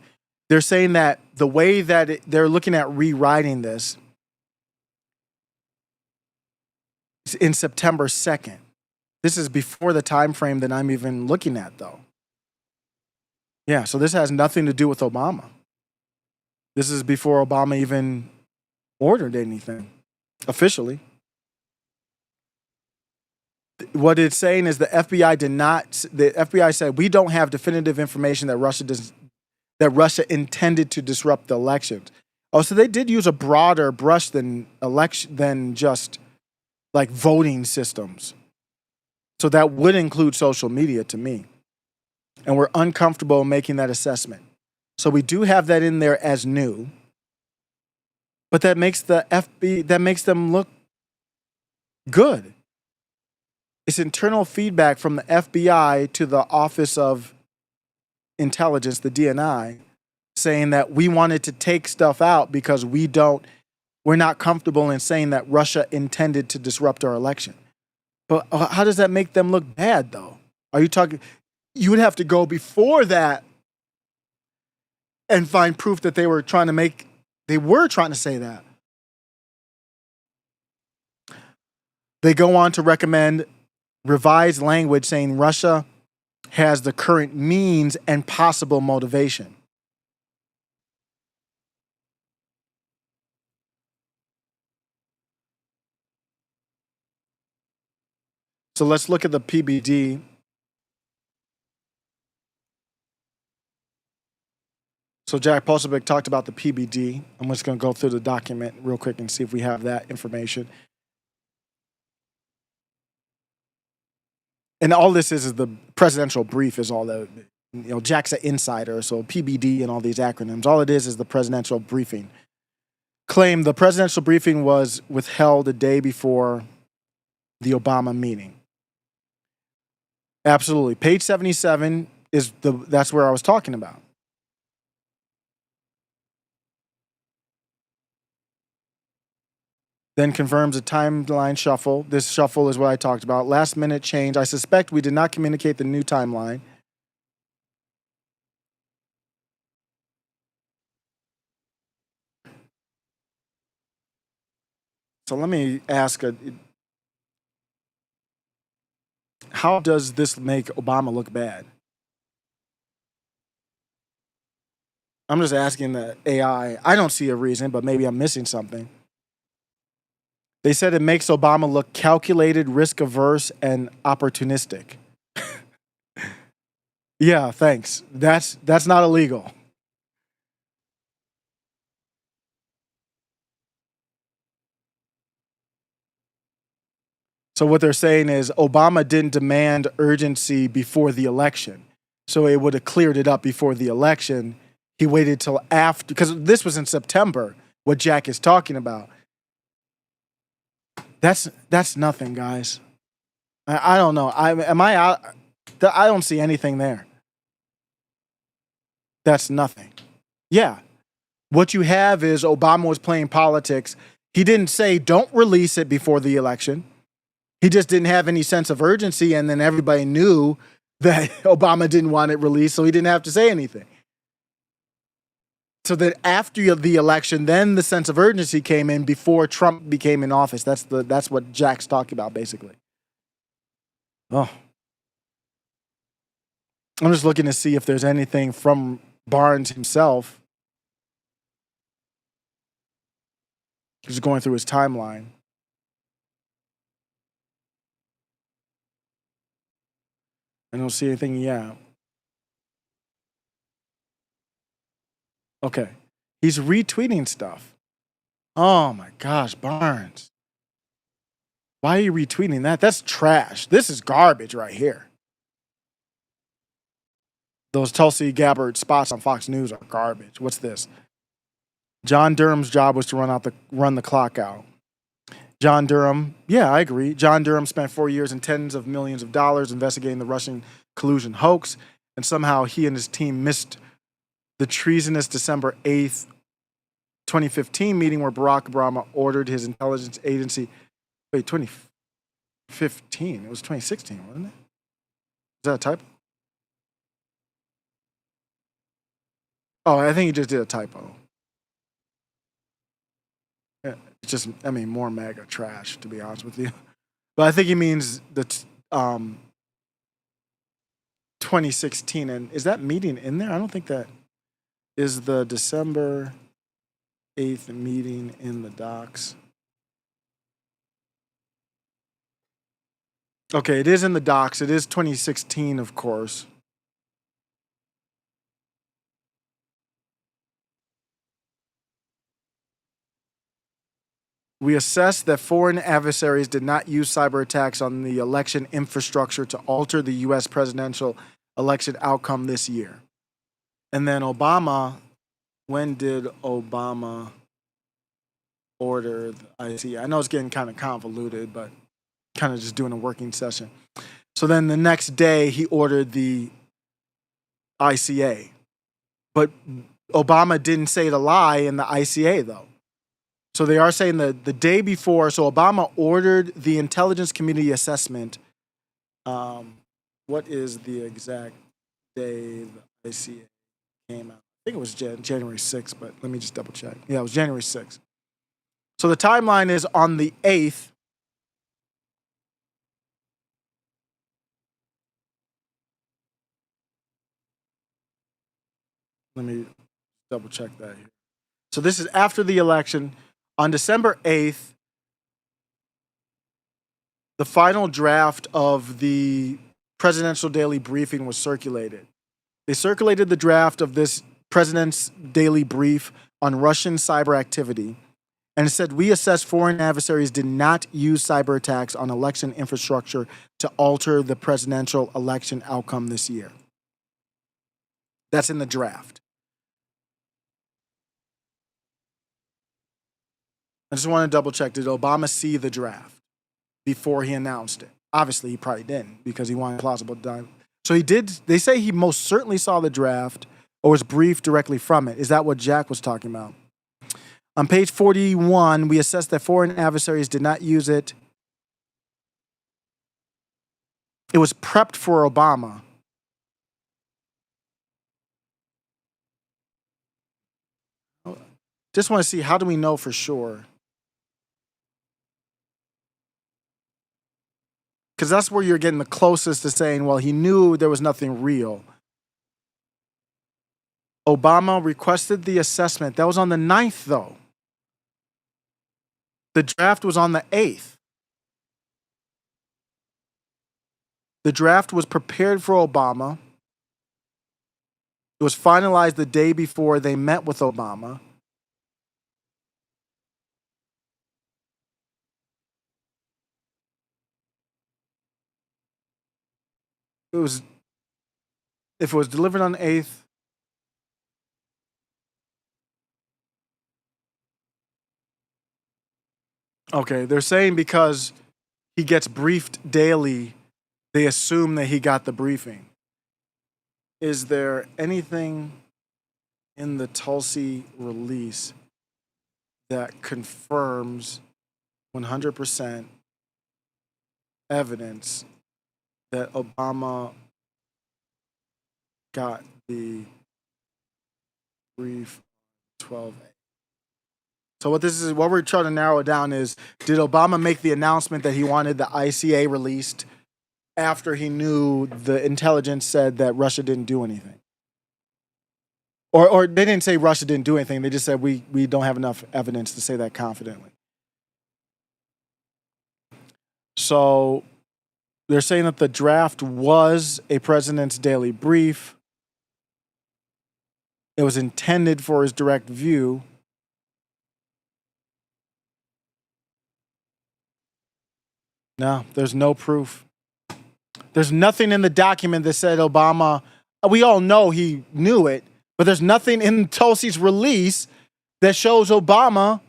They're saying that the way that they're looking at rewriting this is in September 2nd. This is before the time frame that I'm even looking at, though. Yeah, so this has nothing to do with Obama. This is before Obama even ordered anything officially. What it's saying is the FBI said, we don't have definitive information that Russia intended to disrupt the elections. Oh, so they did use a broader brush than just like voting systems. So that would include social media to me. And we're uncomfortable making that assessment. So we do have that in there as new. But that makes them look good. It's internal feedback from the FBI to the Office of Intelligence, the DNI, saying that we wanted to take stuff out because we're not comfortable in saying that Russia intended to disrupt our election. But how does that make them look bad, though? Are you talking? You would have to go before that and find proof that they were trying to say that. They go on to recommend revised language saying Russia has the current means and possible motivation. So let's look at the PBD. So Jack Posobiec talked about the PBD. I'm just going to go through the document real quick and see if we have that information. And all this is the presidential brief is all the, Jack's an insider, so PBD and all these acronyms. All it is the presidential briefing. Claim the presidential briefing was withheld a day before the Obama meeting. Absolutely. Page 77 that's where I was talking about. Then confirms a timeline shuffle. This shuffle is what I talked about. Last minute change. I suspect we did not communicate the new timeline. So let me ask, how does this make Obama look bad? I'm just asking the AI. I don't see a reason, but maybe I'm missing something. They said it makes Obama look calculated, risk-averse, and opportunistic. Yeah, thanks. That's not illegal. So what they're saying is Obama didn't demand urgency before the election. So it would have cleared it up before the election. He waited till after, because this was in September, what Jack is talking about. That's nothing, guys. I don't know. Am I out? I don't see anything there. That's nothing. Yeah. What you have is Obama was playing politics. He didn't say don't release it before the election. He just didn't have any sense of urgency, and then everybody knew that Obama didn't want it released, so he didn't have to say anything. So that after the election, then the sense of urgency came in before Trump became in office. That's what Jack's talking about, basically. Oh. I'm just looking to see if there's anything from Barnes himself. Just going through his timeline. I don't see anything yet. Okay. He's retweeting stuff. Oh my gosh, Barnes. Why are you retweeting that? That's trash. This is garbage right here. Those Tulsi Gabbard spots on Fox News are garbage. What's this? John Durham's job was to run the clock out. John Durham, yeah, I agree. John Durham spent 4 years and tens of millions of dollars investigating the Russian collusion hoax, and somehow he and his team missed the treasonous December 8th, 2015 meeting where Barack Obama ordered his intelligence agency. Wait, 2015? It was 2016, wasn't it? Is that a typo? Oh, I think he just did a typo. It's just, more MAGA trash, to be honest with you. But I think he means the 2016. And is that meeting in there? I don't think that is the December 8th meeting in the docs. Okay, it is in the docs. It is 2016, of course. We assessed that foreign adversaries did not use cyber attacks on the election infrastructure to alter the U.S. presidential election outcome this year. And then Obama, when did Obama order the ICA? I know it's getting kind of convoluted, but kind of just doing a working session. So then the next day, he ordered the ICA. But Obama didn't say to lie in the ICA, though. So they are saying that the day before, so Obama ordered the intelligence community assessment. What is the exact day the ICA came out? I think it was January 6th, but let me just double check. Yeah, it was January 6th. So the timeline is on the 8th. Let me double check that here. So this is after the election. On December 8th, the final draft of the presidential daily briefing was circulated. They circulated the draft of this president's daily brief on Russian cyber activity, and it said, we assess foreign adversaries did not use cyber attacks on election infrastructure to alter the presidential election outcome this year. That's in the draft. I just want to double check. Did Obama see the draft before he announced it? Obviously, he probably didn't because he wanted plausible done. So he did. They say he most certainly saw the draft or was briefed directly from it. Is that what Jack was talking about? On page 41, we assess that foreign adversaries did not use it. It was prepped for Obama. Just want to see, how do we know for sure? Because that's where you're getting the closest to saying, well, he knew there was nothing real. Obama requested the assessment. That was on the 9th, though. The draft was on the 8th. The draft was prepared for Obama. It was finalized the day before they met with Obama. If it was delivered on the 8th, okay, they're saying because he gets briefed daily, they assume that he got the briefing. Is there anything in the Tulsi release that confirms 100% evidence that Obama got the brief 12A? So what we're trying to narrow it down is, did Obama make the announcement that he wanted the ICA released after he knew the intelligence said that Russia didn't do anything? Or they didn't say Russia didn't do anything. They just said we don't have enough evidence to say that confidently. So they're saying that the draft was a president's daily brief. It was intended for his direct view. No, there's no proof. There's nothing in the document that said Obama, we all know he knew it, but there's nothing in Tulsi's release that shows Obama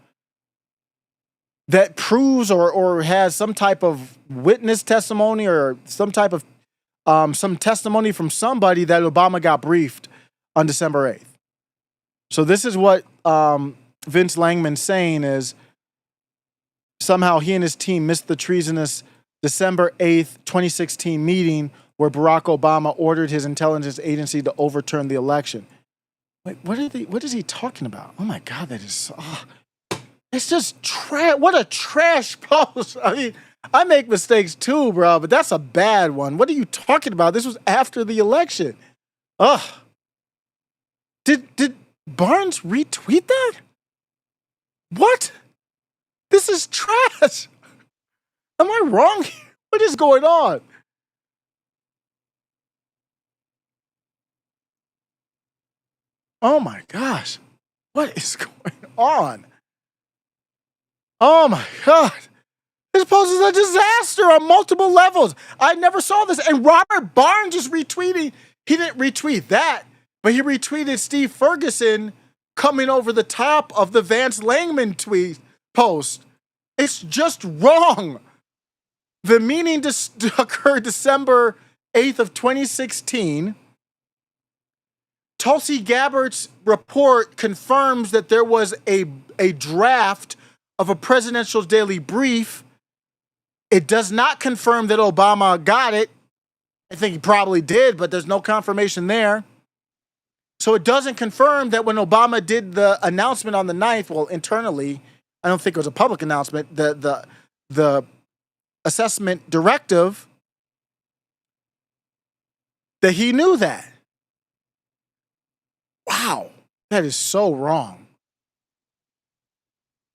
that proves or has some type of witness testimony or some type of some testimony from somebody that Obama got briefed on December 8th. So this is what Vince Langman's saying is somehow he and his team missed the treasonous December 8th, 2016 meeting where Barack Obama ordered his intelligence agency to overturn the election. Wait, what is he talking about? Oh my God, that is, it's just trash. What a trash post. I mean, I make mistakes too, bro, but that's a bad one. What are you talking about? This was after the election. Ugh. Did Barnes retweet that? What? This is trash. Am I wrong? What is going on? Oh my gosh. What is going on? Oh my God. This post is a disaster on multiple levels. I never saw this. And Robert Barnes is retweeting. He didn't retweet that, but he retweeted Steve Ferguson coming over the top of the Vance Langman tweet post. It's just wrong. The meeting occurred December 8th of 2016. Tulsi Gabbard's report confirms that there was a draft of a presidential daily brief. It does not confirm that Obama got it. I think he probably did, but there's no confirmation there. So it doesn't confirm that when Obama did the announcement on the 9th, well, internally, I don't think it was a public announcement, the assessment directive, that he knew that. Wow, that is so wrong.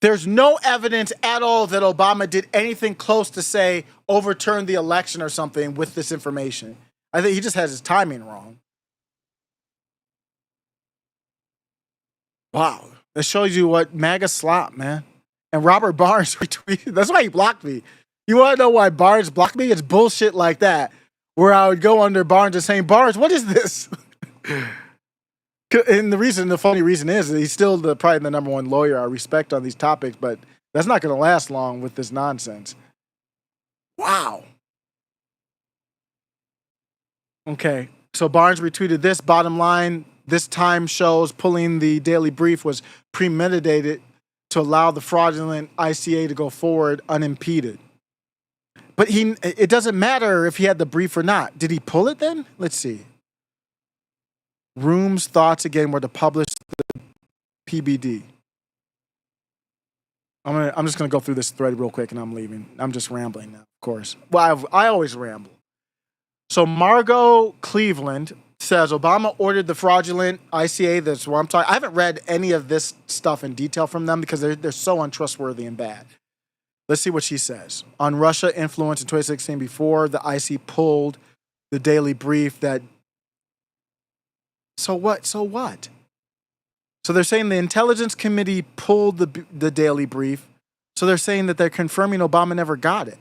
There's no evidence at all that Obama did anything close to say overturn the election or something with this information. I think he just has his timing wrong. Wow, that shows you what MAGA slop, man. And Robert Barnes retweeted. That's why he blocked me. You want to know why Barnes blocked me? It's bullshit like that, where I would go under Barnes and saying, Barnes, what is this? And the funny reason is that he's still probably the number one lawyer I respect on these topics, but that's not going to last long with this nonsense. Wow. Okay, so Barnes retweeted this. Bottom line, this time shows pulling the daily brief was premeditated to allow the fraudulent ICA to go forward unimpeded. But it doesn't matter if he had the brief or not. Did he pull it then? Let's see. Room's thoughts again were to publish the PBD. I'm just gonna go through this thread real quick and I'm leaving. I'm just rambling now, of course. Well, I always ramble. So Margot Cleveland says Obama ordered the fraudulent ICA. That's what I'm talking. I haven't read any of this stuff in detail from them because they're so untrustworthy and bad. Let's see what she says. On Russia influence in 2016, before the IC pulled the daily brief that. So what? So they're saying the Intelligence Committee pulled the daily brief. So they're saying that they're confirming Obama never got it.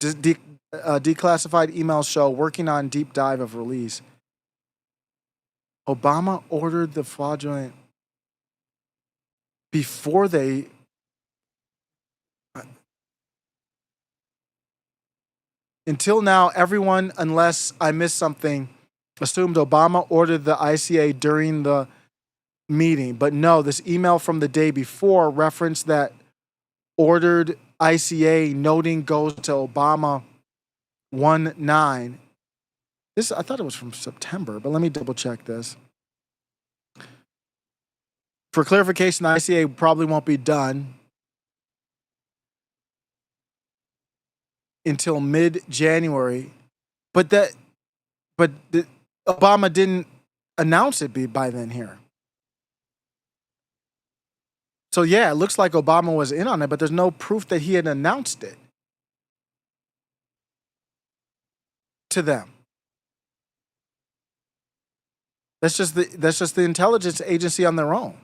Declassified emails show working on deep dive of release. Obama ordered the fraudulent before they. Until now, everyone, unless I missed something, assumed Obama ordered the ICA during the meeting. But no, this email from the day before referenced that ordered ICA noting goes to Obama 1-9. This, I thought it was from September, but let me double check this. For clarification, the ICA probably won't be done until mid-January, but Obama didn't announce it by then here. So yeah, it looks like Obama was in on it, but there's no proof that he had announced it to them. That's just the intelligence agency on their own.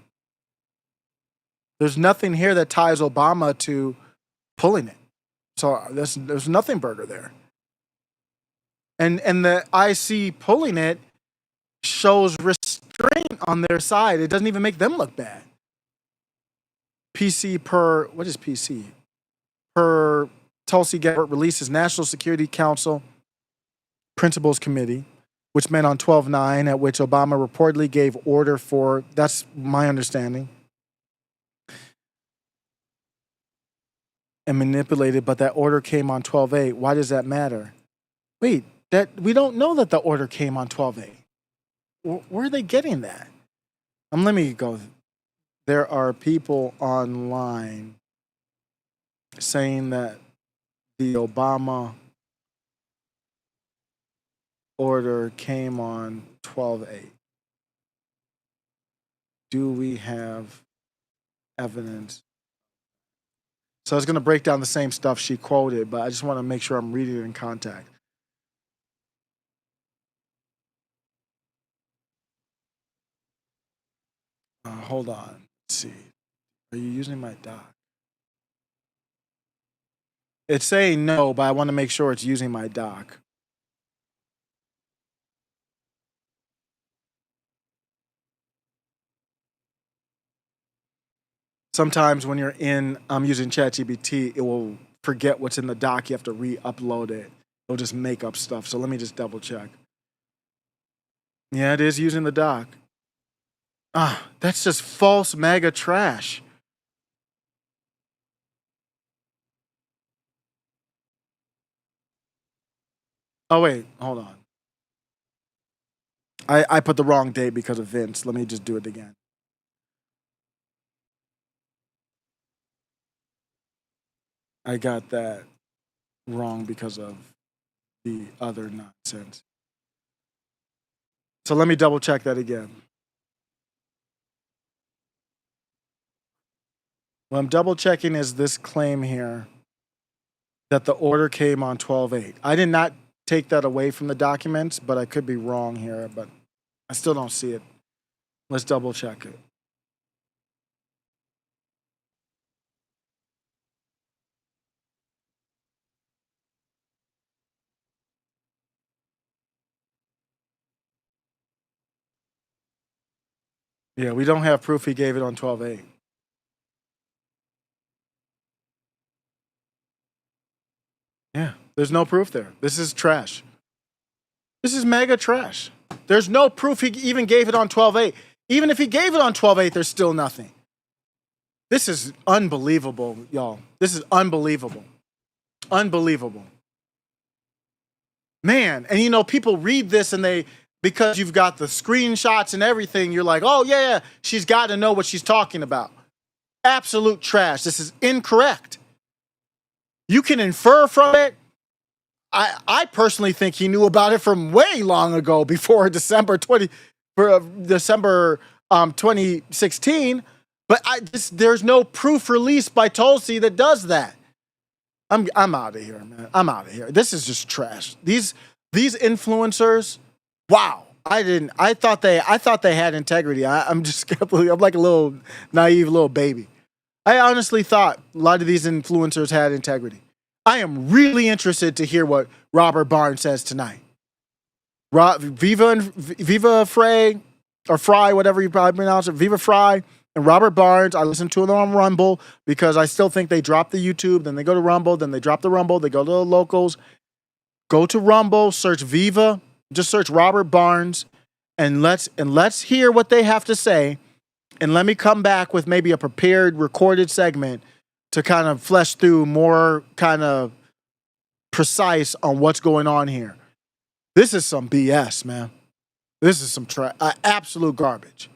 There's nothing here that ties Obama to pulling it. So there's nothing burger there. And the IC pulling it shows restraint on their side. It doesn't even make them look bad. PC per, what is PC? Per Tulsi Gabbard releases National Security Council Principals Committee, which met on 12/9, at which Obama reportedly gave order for, that's my understanding, and manipulated, but that order came on 12/8. Why does that matter? Wait, that we don't know that the order came on 12/8. Where are they getting that? Let me go. There are people online saying that the Obama order came on 12/8. Do we have evidence? So I was going to break down the same stuff she quoted, but I just want to make sure I'm reading it in context. Hold on. Let's see. Are you using my doc? It's saying no, but I want to make sure it's using my doc. Sometimes when you're I'm using ChatGPT, it will forget what's in the doc. You have to re-upload it. It'll just make up stuff. So let me just double check. Yeah, it is using the doc. That's just false MAGA trash. Oh, wait, hold on. I put the wrong date because of Vince. Let me just do it again. I got that wrong because of the other nonsense. So let me double check that again. What I'm double checking is this claim here that the order came on 12/8. I did not take that away from the documents, but I could be wrong here, but I still don't see it. Let's double check it. Yeah, we don't have proof he gave it on 12/8. Yeah, there's no proof there. This is trash. This is mega trash. There's no proof he even gave it on 12/8. Even if he gave it on 12/8, there's still nothing. This is unbelievable, y'all. This is unbelievable. Unbelievable. Man, and you know, people read this and because you've got the screenshots and everything, you're like, oh yeah, she's got to know what she's talking about. Absolute trash. This is incorrect. You can infer from it. I personally think he knew about it from way long ago, before December 2016. But there's no proof released by Tulsi that does that. I'm out of here, man. I'm out of here. This is just trash. These influencers, wow. I thought they had integrity. I'm like a little naive little baby. I honestly thought a lot of these influencers had integrity. I am really interested to hear what Robert Barnes says tonight. Viva Frey, or Fry, whatever you probably pronounce it, Viva Fry and Robert Barnes. I listen to them on Rumble because I still think they drop the YouTube, then they go to Rumble, then they drop the Rumble, they go to the locals. Go to Rumble, search Viva, just search Robert Barnes, and let's hear what they have to say. And let me come back with maybe a prepared recorded segment to kind of flesh through more kind of precise on what's going on here. This is some BS, man. This is some absolute garbage.